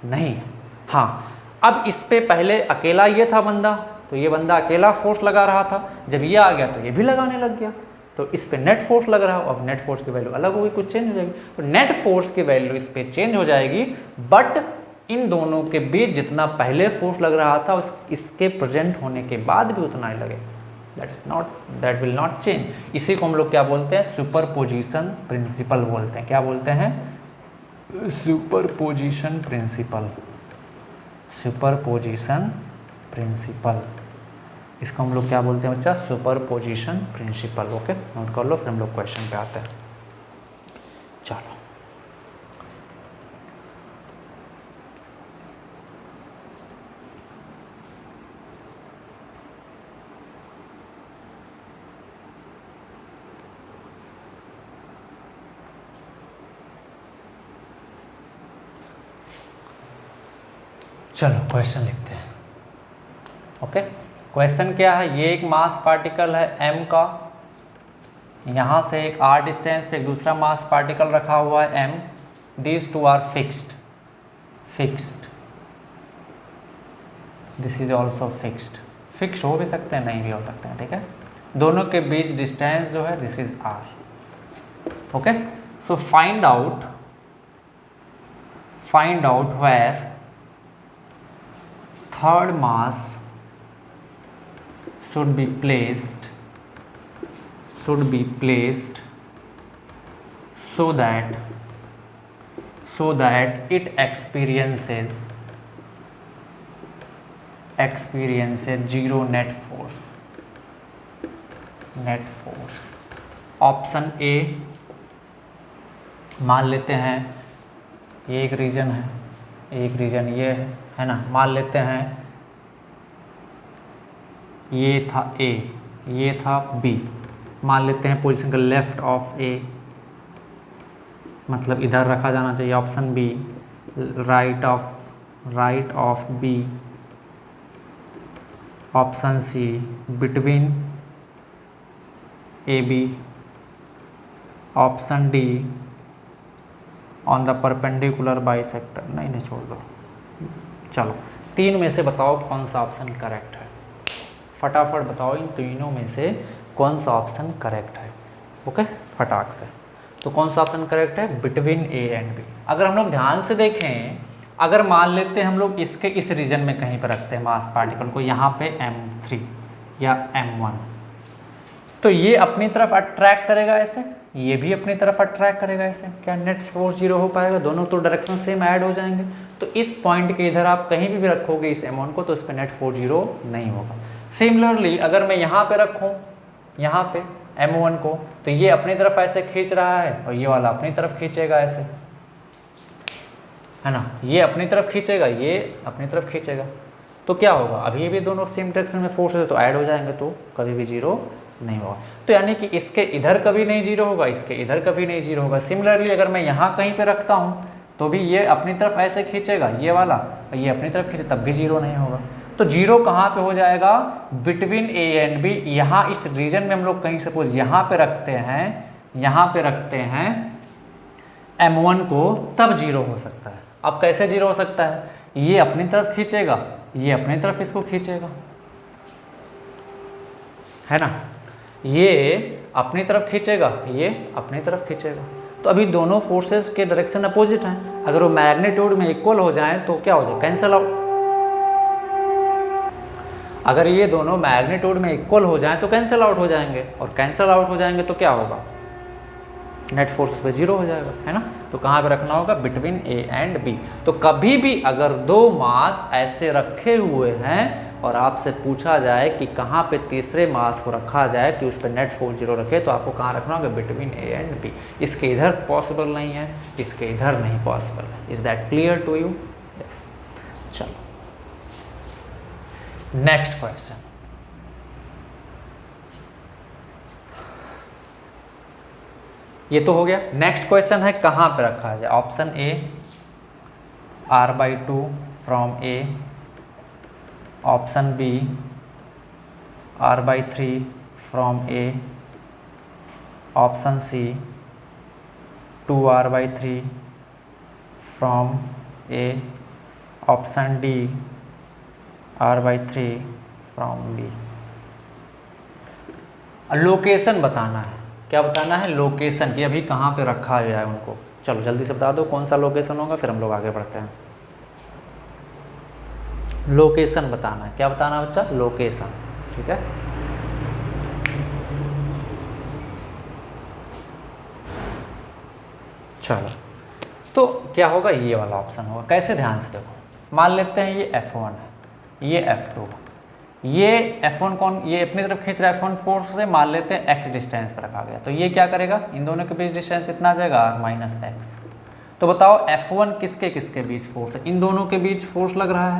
नहीं है। हाँ, अब इस पे पहले अकेला ये था बंदा, तो ये बंदा अकेला फोर्स लगा रहा था, जब ये आ गया तो ये भी लगाने लग गया, तो इस पे नेट फोर्स लग रहा है। अब नेट फोर्स की वैल्यू अलग होगी, कुछ चेंज हो जाएगी। तो नेट फोर्स की वैल्यू इस पे चेंज हो जाएगी, बट इन दोनों के बीच जितना पहले फोर्स लग रहा था इसके प्रेजेंट होने के बाद भी उतना ही लगेगा। That will not change. इसी को हम लोग क्या बोलते हैं, सुपरपोजिशन प्रिंसिपल बोलते हैं। क्या बोलते हैं, सुपरपोजिशन प्रिंसिपल। इसको हम लोग क्या बोलते हैं बच्चा, सुपरपोजिशन प्रिंसिपल। ओके, नोट कर लो, फिर हम लोग क्वेश्चन पे आते हैं। चलो, चलो क्वेश्चन लिखते हैं। ओके, क्वेश्चन क्या है, ये एक मास पार्टिकल है m का, यहाँ से एक r डिस्टेंस पे एक दूसरा मास पार्टिकल रखा हुआ है m। This two are fixed, this is also fixed हो भी सकते हैं, नहीं भी हो सकते हैं, ठीक है। दोनों के बीच डिस्टेंस जो है this is r। Okay, so find out where third mass should be placed so that it experiences zero net force। Option A मान लेते हैं, ये एक रीजन है, एक रीजन ये है ना। मान लेते हैं ये था A, ये था B। मान लेते हैं पोजीशन का लेफ्ट ऑफ A, मतलब इधर रखा जाना चाहिए option B। Right of B, option C between A B, option D on the perpendicular bisector. नहीं छोड़ दो, चलो तीन में से बताओ कौन सा ऑप्शन करेक्ट है, फटाफट बताओ इन तीनों में से कौन सा ऑप्शन करेक्ट है। ओके, फटाक से। तो कौन सा ऑप्शन करेक्ट है? Between A and B. अगर हम लोग ध्यान से देखें, अगर मान लेते हैं हम लोग इसके इस रीजन में कहीं पर रखते हैं मास पार्टिकल को, यहाँ पे M3 या M1, तो ये अपनी तरफ अट्रैक्ट करेगा ऐसे, ये भी अपनी तरफ अट्रैक्ट करेगा ऐसे। क्या नेट फोर्स 0 हो पाएगा? दोनों तो डायरेक्शन सेम ऐड हो जाएंगे। तो इस पॉइंट के इधर आप कहीं भी रखोगे इस M1 को, तो इस पर नेट फोर्स 0 नहीं होगा। सिमिलरली अगर मैं यहाँ पे रखूँ, यहाँ पे M1 को, तो ये अपनी तरफ ऐसे खींच रहा है और ये वाला अपनी तरफ खींचेगा ऐसे, है ना, ये अपनी तरफ खींचेगा, ये अपनी तरफ खींचेगा। तो क्या होगा? अभी भी दोनों सेम डायरेक्शन में फोर्स है तो ऐड हो जाएंगे, तो कभी भी 0 नहीं होगा। तो यानी कि इसके इधर कभी नहीं 0 होगा, इसके इधर कभी नहीं 0 होगा। सिमिलरली अगर मैं यहाँ कहीं पे रखता हूँ तो भी ये अपनी तरफ ऐसे खींचेगा, ये वाला, और ये अपनी तरफ खींचे, तब भी 0 नहीं होगा। तो 0 कहाँ पे हो जाएगा? Between A and B. यहाँ इस रीजन में हम लोग कहीं सपोज यहाँ पे रखते हैं, यहाँ पे रखते हैं M1 को, तब 0 हो सकता है। अब कैसे 0 हो सकता है? ये अपनी तरफ खींचेगा, ये अपनी तरफ इसको खींचेगा, है ना, ये अपनी तरफ खींचेगा, ये अपनी तरफ खींचेगा। तो अभी दोनों फोर्सेस के डायरेक्शन अपोजिट हैं। अगर वो मैग्नीट्यूड में इक्वल हो जाए तो क्या हो जाए? Cancel out. अगर ये दोनों मैग्नीट्यूड में इक्वल हो जाए तो कैंसल आउट हो जाएंगे, और कैंसल आउट हो जाएंगे तो क्या होगा? नेट फोर्स पे 0 हो जाएगा, है ना। तो कहाँ पे रखना होगा? Between A and B. तो कभी भी अगर दो मास ऐसे रखे हुए हैं और आपसे पूछा जाए कि कहाँ पे तीसरे मास को रखा जाए कि उस पर नेट फोर्स 0 रखे, तो आपको कहाँ रखना होगा? Between A and B. इसके इधर पॉसिबल नहीं है, इसके इधर नहीं पॉसिबल है। Is that clear to you? Yes. चलो नेक्स्ट क्वेश्चन। ये तो हो गया। नेक्स्ट क्वेश्चन है कहाँ पे रखा जाए? Option A R/2 from A, option B R/3 from A, option C 2R/3 from A, option D R/3 from B. Location बताना है। क्या बताना है? लोकेशन, कि अभी कहाँ पे रखा गया है उनको। चलो जल्दी से बता दो कौन सा लोकेशन होगा, फिर हम लोग आगे बढ़ते हैं। लोकेशन बताना है। क्या बताना है बच्चा? लोकेशन। ठीक है, चलो तो क्या होगा? ये वाला ऑप्शन होगा। कैसे? ध्यान से देखो। मान लेते हैं ये F1 है, ये F2, ये F1 कौन, ये अपनी तरफ खींच रहा है F1 फोर्स से, मान लेते हैं x डिस्टेंस पर रखा गया। तो ये क्या करेगा? इन दोनों के बीच डिस्टेंस कितना आ जाएगा? R-x। तो बताओ F1 किसके किसके बीच फोर्स है? इन दोनों के बीच फोर्स लग रहा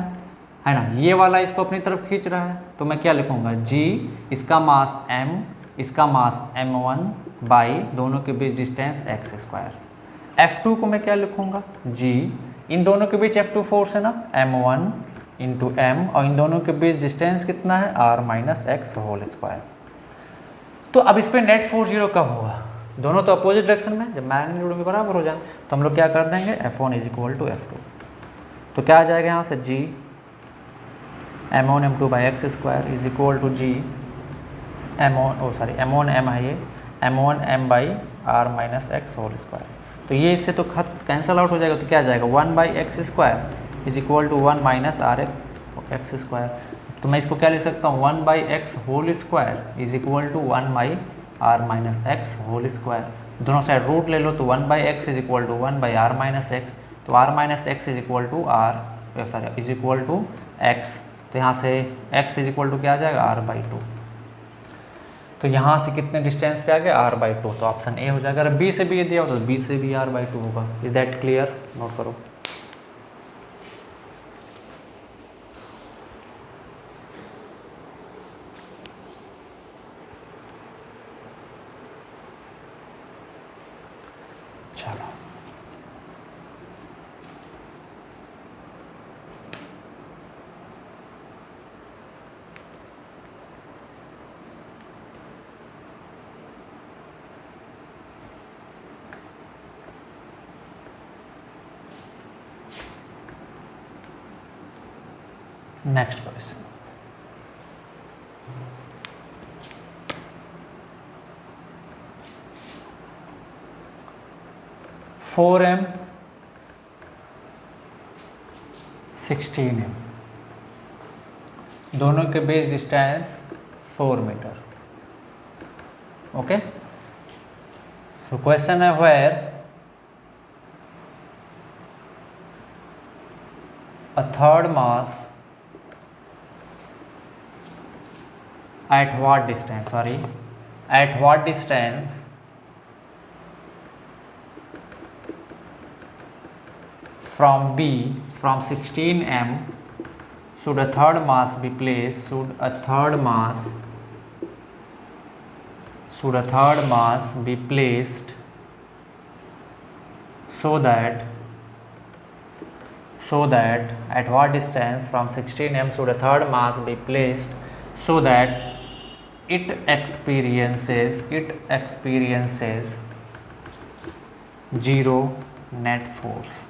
है ना। ये वाला इसको अपनी तरफ खींच रहा है, तो मैं क्या लिखूंगा? G, इसका मास M, इसका मास M1 बाई दोनों के बीच डिस्टेंस x²। F2 को मैं क्या लिखूंगा? G, इन दोनों के बीच F2 फोर्स है ना, M1 इंटू M, और इन दोनों के बीच डिस्टेंस कितना है? R-x²। तो अब इस पर नेट फोर्स 0 कब होगा? दोनों तो अपोजिट डायरेक्शन में, जब मैग्नीट्यूड में बराबर हो जाए तो हम लोग क्या कर देंगे? F1 = F2। तो क्या आ जाएगा यहाँ से? G M1 M2 by x² = G M1 M है, ये M1 M बाई R-x²। तो ये इससे तो खत कैंसल आउट हो जाएगा। तो क्या आ जाएगा? 1/x² = 1 minus R(x²). तो मैं इसको क्या लिख सकता हूँ? 1/x² = 1/R-x²। दोनों साइड रूट ले लो, तो 1/x = 1/R-x। तो R-x = x। तो यहाँ से x = क्या आ जाएगा? R/2। तो यहाँ से कितने डिस्टेंस पे आ गया? R/2। तो ऑप्शन ए हो जाएगा। अगर बी से भी दिया हो तो बी से भी R/2 होगा। Is that clear? नोट करो। चलो next question, four M 16 m, दोनों के बीच distance 4 metre. Okay, so question है where a third mass at what distance, at what distance from B, from 16 m should a third mass be placed, should a third mass be placed so that at what distance from 16 m should a third mass be placed so that it experiences zero net force,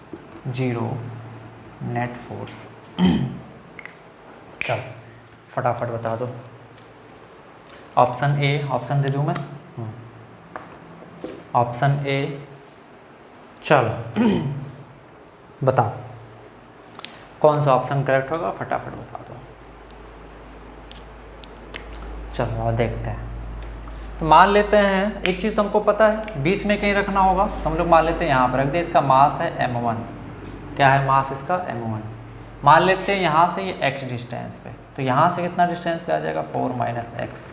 चलो फटाफट बता दो। Option A, option दे दूं मैं, option A, चलो बताओ कौन सा ऑप्शन करेक्ट होगा, फटाफट बता दो। चलो और देखते हैं। तो मान लेते हैं एक चीज़ तुमको पता है, बीच में कहीं रखना होगा, तो हम लोग मान लेते हैं यहाँ पर रख दे। इसका मास है m1, क्या है मास इसका m1। मान लेते हैं यहाँ से ये x डिस्टेंस पे, तो यहाँ से कितना डिस्टेंस पे आ जाएगा 4 - x,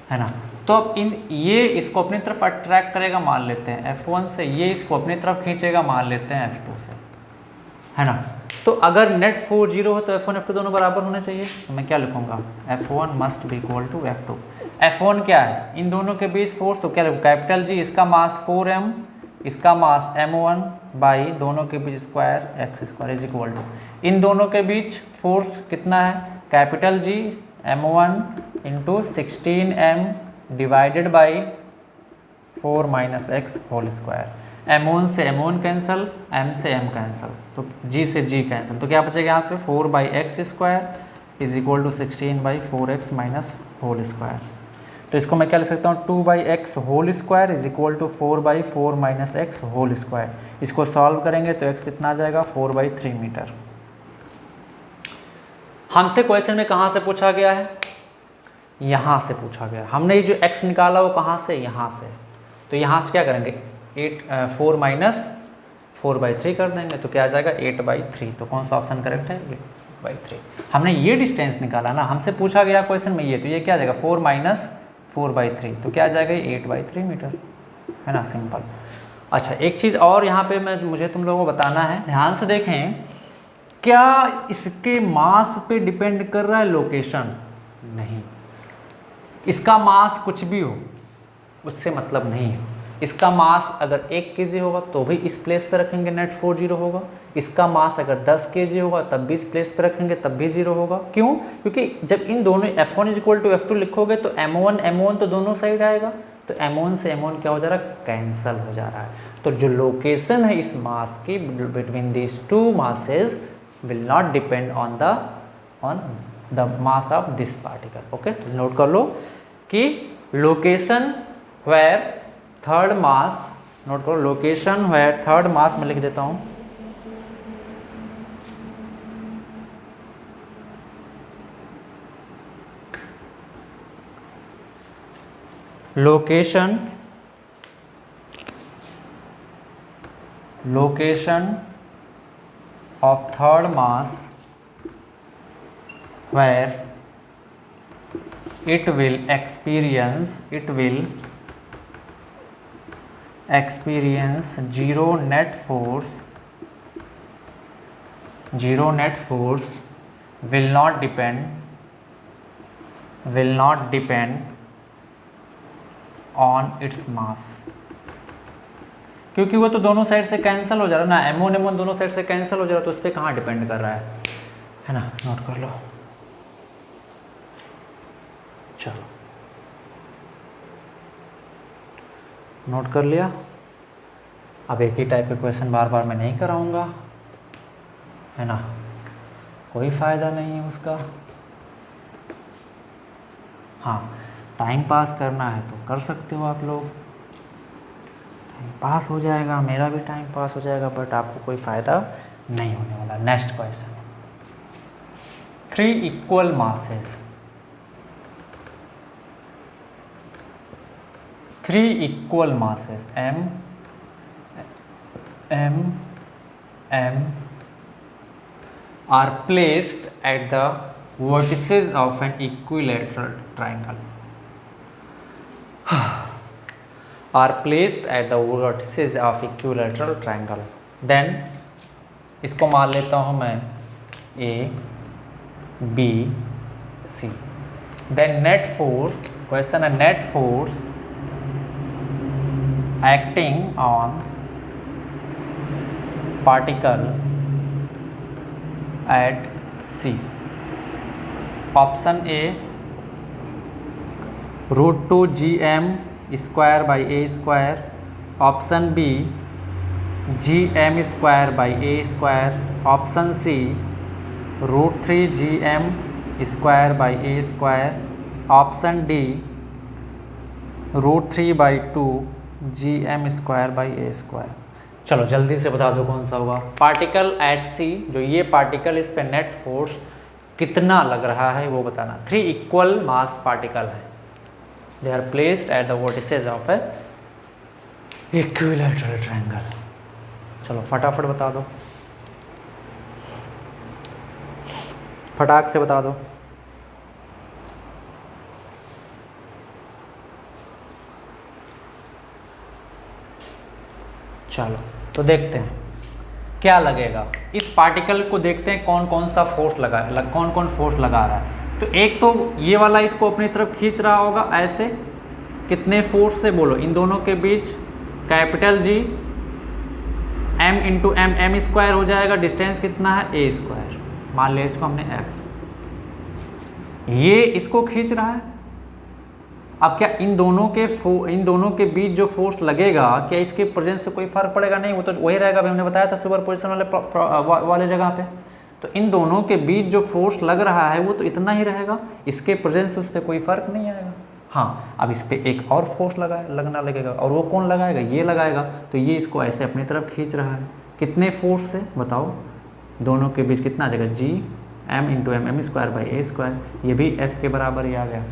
है ना। तो अब ये इसको अपनी तरफ अट्रैक्ट करेगा, मान लेते हैं F1 से, ये इसको अपनी तरफ खींचेगा, मान लेते हैं F2 से, है ना। तो अगर नेट फोर्स 0 हो तो F1 F2 दोनों बराबर होने चाहिए। तो मैं क्या लिखूंगा, F1 must be equal to F2। F1 क्या है, इन दोनों के बीच फोर्स, तो क्या लिखूँ, कैपिटल G, इसका मास 4m, इसका मास m1 बाई दोनों के बीच square x² is equal to, इन दोनों के बीच फोर्स कितना है, capital G m1 into 16m divided by 4 - x whole square. m1 से m1 कैंसिल, m से m कैंसिल, तो g से g कैंसिल, तो क्या बचेगा यहाँ पे 4/x² is equal to 16/4x minus whole square. तो इसको मैं क्या लिख सकता हूँ, 2/x whole square is equal to 4/4 - x whole square. इसको सॉल्व करेंगे तो x कितना आ जाएगा, 4/3 मीटर। हमसे क्वेश्चन में कहाँ से पूछा गया है, यहाँ से पूछा गया। हमने ये जो x निकाला वो कहाँ से, यहाँ से, तो यहाँ से क्या करेंगे, 4 - 4/3 कर देंगे, तो क्या आ जाएगा 8/3। तो कौन सा ऑप्शन करेक्ट है, 8/3। हमने ये डिस्टेंस निकाला ना, हमसे पूछा गया क्वेश्चन में ये, तो ये क्या आ जाएगा 4 - 4/3, तो क्या आ जाएगा 8/3 मीटर, है ना, सिंपल। अच्छा एक चीज़ और यहाँ पे मुझे तुम लोगों को बताना है, ध्यान से देखें, क्या इसके मास पे डिपेंड कर रहा है लोकेशन, नहीं। इसका मास कुछ भी हो उससे मतलब नहीं है। इसका मास अगर 1 kg होगा तो भी इस प्लेस पे रखेंगे, नेट फोर्स 0 होगा। इसका मास अगर 10 kg होगा तब भी इस प्लेस पे रखेंगे, तब भी 0 होगा। क्यों, क्योंकि जब इन दोनों F1 = F2 लिखोगे तो m1 तो दोनों साइड आएगा, तो m1 से m1 क्या हो जा रहा है, कैंसल हो जा रहा है। तो जो लोकेशन है इस मास की between these two masses will not depend on the mass of this particle. Okay, तो नोट कर लो कि location where third mass, note करो, लोकेशन वेयर थर्ड मास में लिख देता हूं, location of third mass where it will experience zero net force will not depend on its mass, क्योंकि वो तो दोनों साइड से कैंसिल हो जा रहा है ना, m1 दोनों साइड से कैंसिल हो जा रहा है, तो उस पर कहाँ डिपेंड कर रहा है ना। नोट कर लो, चलो नोट कर लिया। अब एक ही टाइप के क्वेश्चन बार बार मैं नहीं कराऊंगा, है ना। कोई फ़ायदा नहीं है उसका। हाँ, टाइम पास करना है तो कर सकते हो आप लोग, टाइम पास हो जाएगा, मेरा भी टाइम पास हो जाएगा, बट आपको कोई फ़ायदा नहीं होने वाला। Next question, 3 equal masses, 3 equal masses M are placed at the vertices of an equilateral triangle, are placed at the vertices of equilateral triangle, then इसको मान लेता हूँ मैं A B C, then net force, question है net force acting on particle at C, option A √2 gm square by A square, option B gm square by A square, option C √3 gm square by A square, option D √3/2 gm square by A square. चलो जल्दी से बता दो कौन सा होगा। Particle at सी, जो ये पार्टिकल, इस पे नेट फोर्स कितना लग रहा है वो बताना। 3 इक्वल मास पार्टिकल है, they are placed at the vertices of a equilateral triangle. चलो फटाफट बता दो, फटाक से बता दो। चलो तो देखते हैं क्या लगेगा। इस पार्टिकल को देखते हैं कौन कौन सा फोर्स कौन कौन फोर्स लगा रहा है। तो एक तो ये वाला इसको अपनी तरफ खींच रहा होगा ऐसे, कितने फोर्स से बोलो, इन दोनों के बीच capital G m into M, M square हो जाएगा, डिस्टेंस कितना है a स्क्वायर, मान लिया इसको हमने f। ये इसको खींच रहा है। अब क्या इन दोनों के बीच जो फोर्स लगेगा, क्या इसके प्रेजेंस से कोई फर्क पड़ेगा? नहीं, वो तो वही रहेगा, अभी हमने बताया था सुपरपोजिशन वाले जगह पे। तो इन दोनों के बीच जो फोर्स लग रहा है वो तो इतना ही रहेगा, इसके प्रेजेंस से उस पर कोई फर्क नहीं आएगा। हाँ, अब इस पर एक और फोर्स लगना लगेगा, और वो कौन लगाएगा? ये लगाएगा। तो ये इसको ऐसे अपनी तरफ खींच रहा है, कितने फोर्स से बताओ? दोनों के बीच कितना आ जाएगा? G m into M, M square by A square, ये भी f के बराबर ही आ गया।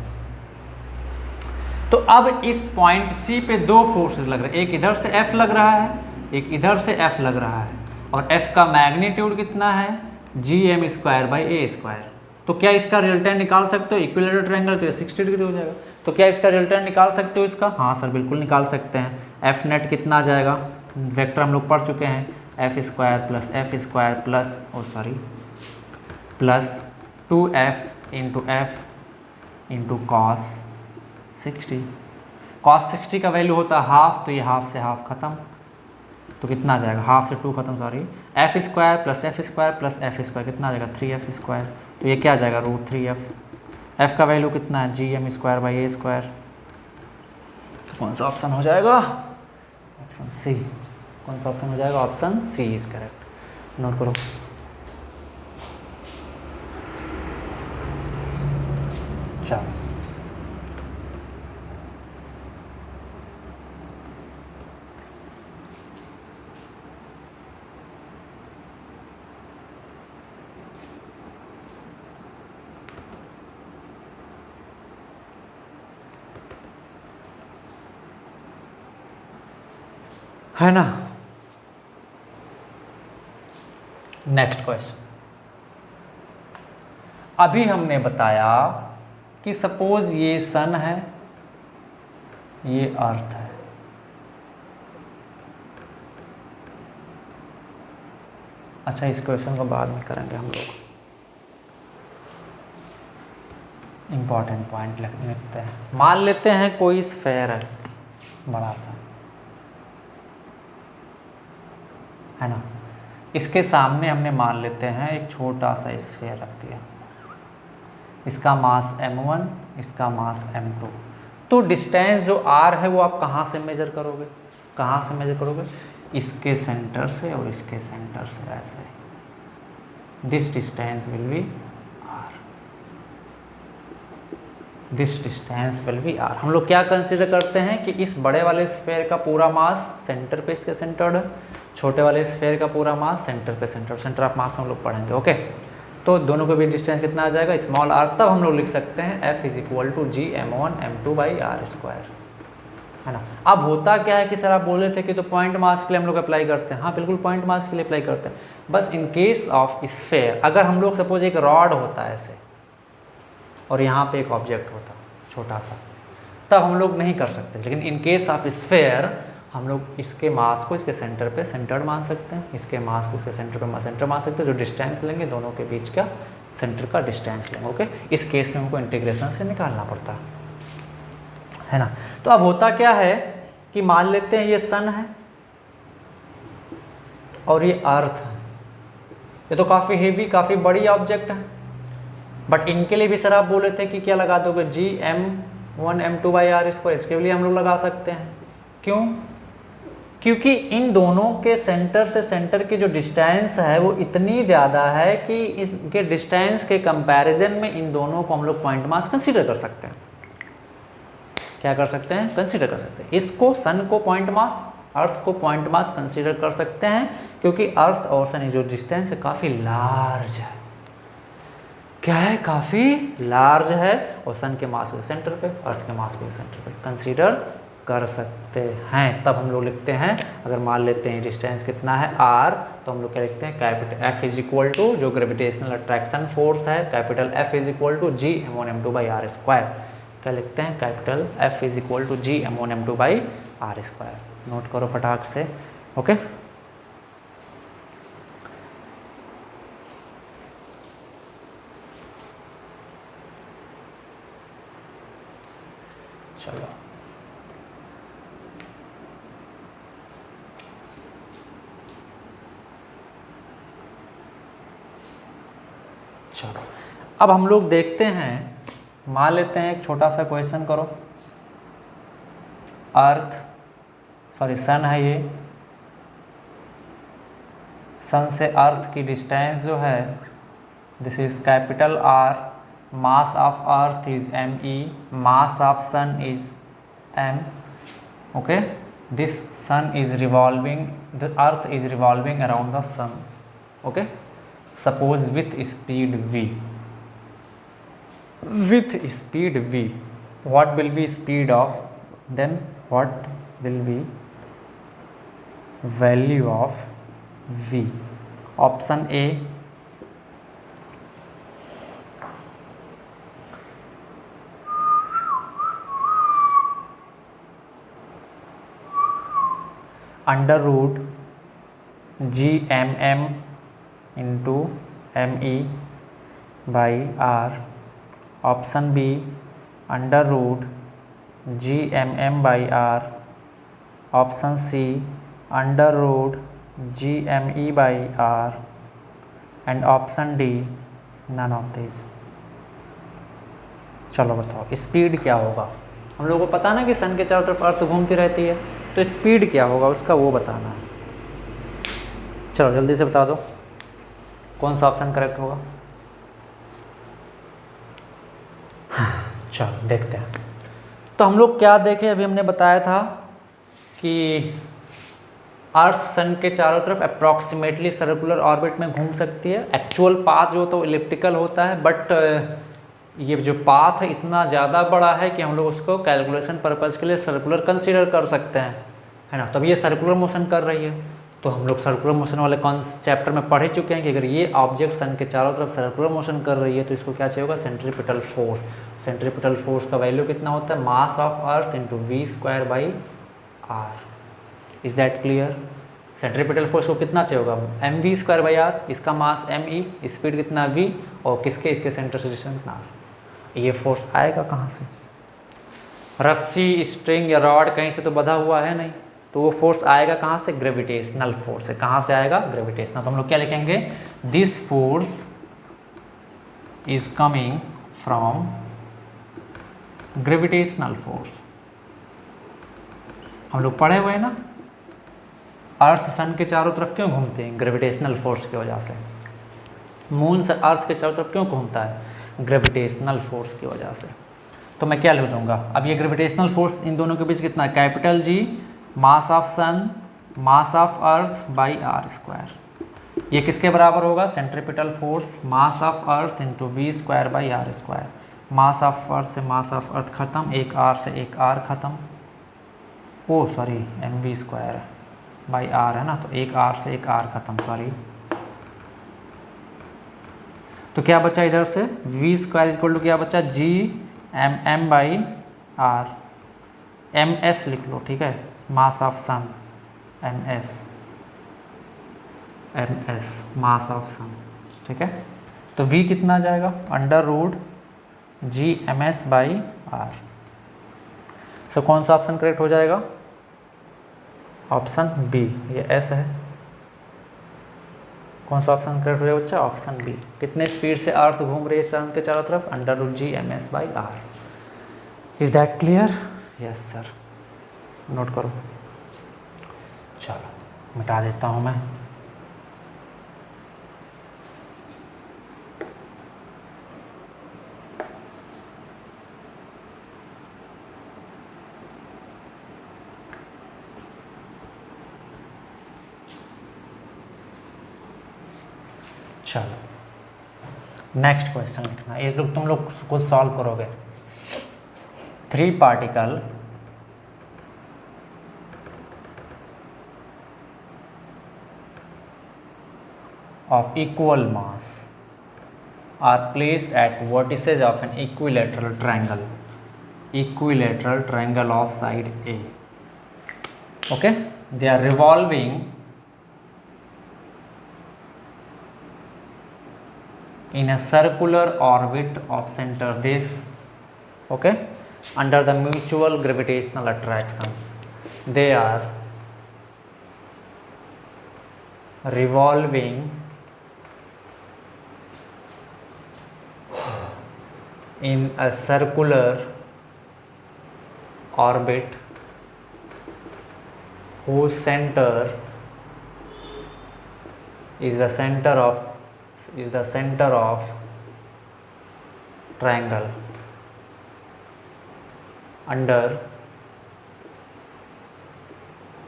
तो अब इस पॉइंट C पे दो फोर्सेस लग रहे हैं, एक इधर से F लग रहा है, एक इधर से F लग रहा है, और F का मैग्नीट्यूड कितना है? gm square by A square. तो क्या इसका रिजल्टेंट निकाल सकते हो? इक्विलैटरल ट्रायंगल तो 60 डिग्री हो जाएगा। तो क्या इसका रिजल्टेंट निकाल सकते हो इसका? हाँ सर, बिल्कुल निकाल सकते हैं। F नेट कितना आ जाएगा? वेक्टर हम लोग पढ़ चुके हैं, F square plus F square plus plus 2F into F into cos 60। Cos 60 का वैल्यू होता है हाफ, तो ये हाफ से हाफ खत्म, तो कितना आ जाएगा? हाफ से 2 खत्म, sorry. F square plus F square plus F square कितना आ जाएगा? 3f square. तो ये क्या आ जाएगा? √3f। एफ का वैल्यू कितना है? gm square by A square. कौन सा ऑप्शन हो जाएगा? Option C. कौन सा ऑप्शन हो जाएगा? Option C is correct. Note करो। चलो है ना। नेक्स्ट क्वेश्चन, अभी हमने बताया कि सपोज ये सन है, ये अर्थ है। अच्छा, इस क्वेश्चन को बाद में करेंगे हम लोग, इंपॉर्टेंट पॉइंट लिखते हैं। मान लेते हैं कोई स्फेयर है बड़ा सा, है ना। इसके सामने हमने मान लेते हैं एक छोटा सा स्फेयर रख दिया, इसका मास m1, इसका मास m2। तो डिस्टेंस जो r है वो आप कहाँ से मेजर करोगे? कहाँ से मेजर करोगे? इसके सेंटर से और इसके सेंटर से, ऐसे। This distance will be R, this distance will be R. हम लोग क्या कंसिडर करते हैं कि इस बड़े वाले स्फेयर का पूरा मास सेंटर पे इसके सेंटर्ड है, छोटे वाले स्फेयर का पूरा मास सेंटर पे सेंटर, सेंटर ऑफ मास हम लोग पढ़ेंगे। ओके, तो दोनों के बीच डिस्टेंस कितना आ जाएगा, स्मॉल आर। तब हम लोग लिख सकते हैं F is equal to G m1m2/r², है ना। अब होता क्या है कि सर आप बोले थे कि तो पॉइंट मास के लिए हम लोग अप्लाई करते हैं। हाँ बिल्कुल, पॉइंट मास के लिए अप्लाई करते हैं। बस इन केस ऑफ स्फेयर, अगर हम लोग सपोज एक रॉड होता है ऐसे और यहाँ पे एक ऑब्जेक्ट होता छोटा सा, तब हम लोग नहीं कर सकते। लेकिन इन केस ऑफ स्फेयर हम लोग इसके मास को इसके सेंटर पे सेंटर्ड मान सकते हैं, इसके मास को इसके सेंटर पे सेंटर मान सकते हैं। जो डिस्टेंस लेंगे दोनों के बीच का सेंटर का डिस्टेंस लेंगे। ओके, इस केस में हमको इंटीग्रेशन से निकालना पड़ता है ना। तो अब होता क्या है कि मान लेते हैं ये सन है और ये अर्थ है। ये तो काफ़ी हेवी, काफ़ी बड़ी ऑब्जेक्ट है, बट इनके लिए भी सर आप बोले थे कि क्या लगा दोगे, Gm1m2/r²। इसके लिए हम लोग लगा सकते हैं। क्यों? क्योंकि इन दोनों के सेंटर से सेंटर की जो डिस्टेंस है वो इतनी ज़्यादा है कि इसके डिस्टेंस के कंपैरिजन में इन दोनों को हम लोग पॉइंट मास कंसीडर कर सकते हैं। क्या कर सकते हैं? कंसीडर कर सकते हैं। इसको, सन को पॉइंट मास, अर्थ को पॉइंट मास कंसीडर कर सकते हैं, क्योंकि अर्थ और सन जो डिस्टेंस है काफ़ी लार्ज है। क्या है? काफ़ी लार्ज है। और सन के मास को सेंटर पे, अर्थ के मास को सेंटर पे कंसीडर कर सकते हैं। तब हम लोग लिखते हैं, अगर मान लेते हैं डिस्टेंस कितना है r, तो हम लोग क्या लिखते हैं, capital F is equal to जो ग्रेविटेशनल अट्रैक्शन फोर्स है, capital F is equal to Gm1m2/r²। क्या लिखते हैं? Capital F is equal to Gm1m2/r²। Note करो फटाक से। ओके, चलो चलो अब हम लोग देखते हैं, मान लेते हैं एक छोटा सा क्वेश्चन करो। अर्थ, सॉरी सन है ये, सन से अर्थ की डिस्टेंस जो है this is capital R, mass of earth is me, mass of sun is m। Okay, this sun is revolving, the earth is revolving around the sun. Okay, suppose with speed v, with speed v, what will be speed of, then what will be value of v? Option A under root Gmm into me by r। Option B under root Gmm by r। Option C under root Gme by r। And option D none of this. चलो बताओ speed क्या होगा। हम लोगों को पता ना कि सन के चारों तरफ अर्थ घूमती रहती है, तो स्पीड क्या होगा उसका वो बताना है। चलो जल्दी से बता दो कौन सा ऑप्शन करेक्ट होगा। चलो देखते हैं। तो हम लोग क्या देखें, अभी हमने बताया था कि अर्थ सन के चारों तरफ अप्रॉक्सीमेटली सर्कुलर ऑर्बिट में घूम सकती है। एक्चुअल पाथ जो तो इलिप्टिकल होता है, बट ये जो पाथ है इतना ज़्यादा बड़ा है कि हम लोग उसको कैलकुलेशन पर्पज़ के लिए सर्कुलर कंसीडर कर सकते हैं, है ना। तब ये सर्कुलर मोशन कर रही है, तो हम लोग सर्कुलर मोशन वाले चैप्टर में पढ़ चुके हैं कि अगर ये ऑब्जेक्ट सन के चारों तरफ सर्कुलर मोशन कर रही है तो इसको क्या चाहिए होगा, सेंट्रीपिटल फोर्स। सेंट्रीपिटल फोर्स का वैल्यू कितना होता है, mass of earth into v²/r। Is that clear? Centripetal force को कितना चाहिए होगा, mv²/r, इसका मास me, स्पीड कितना v, और किसके, इसके सेंटर से डिस्टेंस कितना r। ये फोर्स आएगा कहाँ से? रस्सी, स्ट्रिंग या रॉड कहीं से तो बधा हुआ है नहीं, तो वो फोर्स आएगा कहाँ से, ग्रेविटेशनल फोर्स से। कहाँ से आएगा, ग्रेविटेशनल। तो हम लोग क्या लिखेंगे, this force is coming from gravitational force. हम लोग पढ़े हुए हैं ना, अर्थ सन के चारों तरफ क्यों घूमते हैं, ग्रेविटेशनल फोर्स की वजह से। मून से अर्थ के चारों तरफ क्यों घूमता है? ग्रेविटेशनल फोर्स की वजह से। तो मैं क्या लिख दूंगा? अब ये ग्रेविटेशनल फोर्स इन दोनों के बीच कितना है? Capital G mass of sun mass of earth by are square. ये किसके बराबर होगा? Centripetal force mass of earth into V square by are square. Mass of earth से मास ऑफ अर्थ खत्म, एक आर से एक आर खत्म, oh sorry M V square by R है ना, तो एक आर से एक आर खत्म, सॉरी। तो क्या बचा इधर से? वी स्क्वायर इक्वल टू क्या बचा? G M M by R, M S लिख लो, ठीक है, mass of sun, M S mass of sun, ठीक है। तो v कितना आ जाएगा? Under root G M S by R. So कौन सा ऑप्शन करेक्ट हो जाएगा? ऑप्शन बी, ये एस है। कौन सा ऑप्शन करेक्ट हो जाएगा बच्चा? Option B. कितने स्पीड से अर्थ घूम रही है सन के चारों तरफ? Under root G M S by R. Is that clear? Yes sir, note करो। चलो मिटा देता हूँ मैं। चलो नेक्स्ट क्वेश्चन लिखना, इस लोग तुम लोग खुद सॉल्व करोगे। 3 particle of equal mass are placed at vertices of an equilateral triangle of side A. Okay, they are revolving in a circular orbit of center this, okay, under the mutual gravitational attraction. They are revolving in a circular orbit whose center is the center of triangle under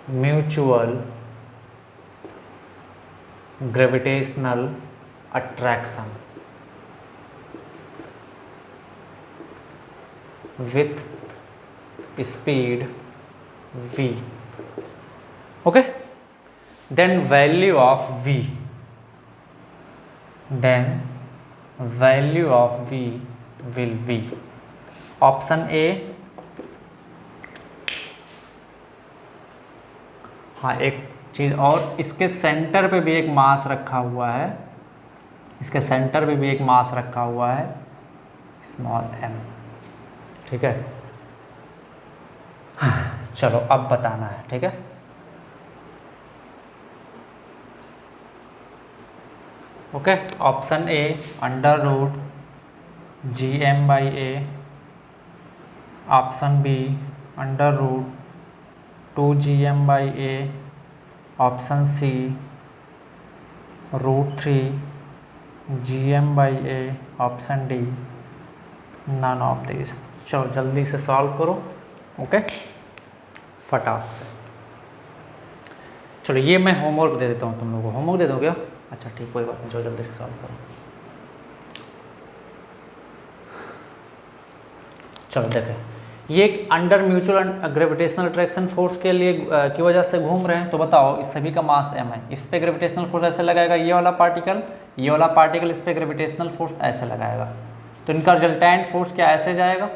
mutual gravitational attraction with speed v. Okay, then value of v will be option A. हाँ, एक चीज़ और, इसके centre पे भी एक मास रखा हुआ है, इसके सेंटर पे भी एक मास रखा हुआ है, स्मॉल m, ठीक है। चलो अब बताना है, ठीक है। Okay, option A under root G M by A, option B under root 2gm by A, option C √3gm by A, option D none of this. चलो जल्दी से सॉल्व करो, ओके, फटाक से। चलो ये मैं होमवर्क दे देता हूँ तुम लोगों को। होमवर्क दे दो क्या? अच्छा ठीक, कोई बात नहीं, चलो जल्दी से सॉल्व करो। चलो देखें, ये under mutual gravitational attraction force के लिए की वजह से घूम रहे हैं, तो बताओ इस सभी का मास m है, इस पे ग्रेविटेशनल फोर्स ऐसे लगाएगा, ये वाला पार्टिकल इस पे ग्रेविटेशनल फोर्स ऐसे लगाएगा, तो इनका रिजल्टेंट फोर्स क्या ऐसे जाएगा,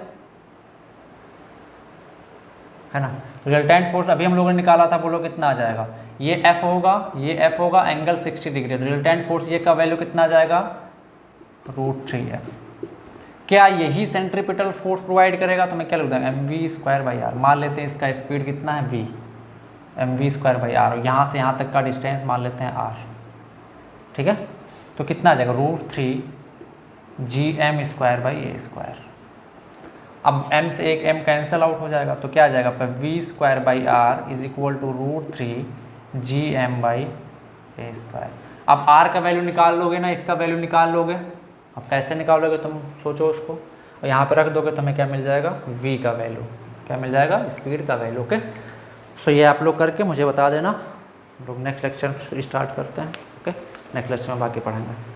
है ना। रिजल्टेंट फोर्स अभी हम लोगों ने निकाला था, बोलो कितना आ जाएगा? ये F होगा, एंगल 60 डिग्री। रिजल्टेंट फोर्स ये का वैल्यू कितना आ जाएगा? √3f। क्या यही सेंट्रीपिटल फोर्स प्रोवाइड करेगा? तो मैं क्या लिख दूँगा? mv²/r। मान लेते हैं इसका स्पीड कितना है? v, mv²/r। यहाँ से यहाँ तक का डिस्टेंस मान लेते हैं r, ठीक है। तो कितना आ जाएगा? √3gm²/a²। अब m से एक m कैंसिल आउट हो जाएगा, तो क्या आ जाएगा आपका? v²/r is equal to √3gm/a²। अब आर का वैल्यू निकाल लोगे ना, इसका वैल्यू निकाल लोगे। अब कैसे निकालोगे तुम सोचो उसको, और यहाँ पे रख दोगे तो हमें क्या मिल जाएगा, v का वैल्यू, क्या मिल जाएगा, स्पीड का वैल्यू। ओके, सो ये आप लोग करके मुझे बता देना। हम लोग नेक्स्ट लेक्चर स्टार्ट करते हैं। ओके, नेक्स्ट लेक्चर में बाकी पढ़ेंगे।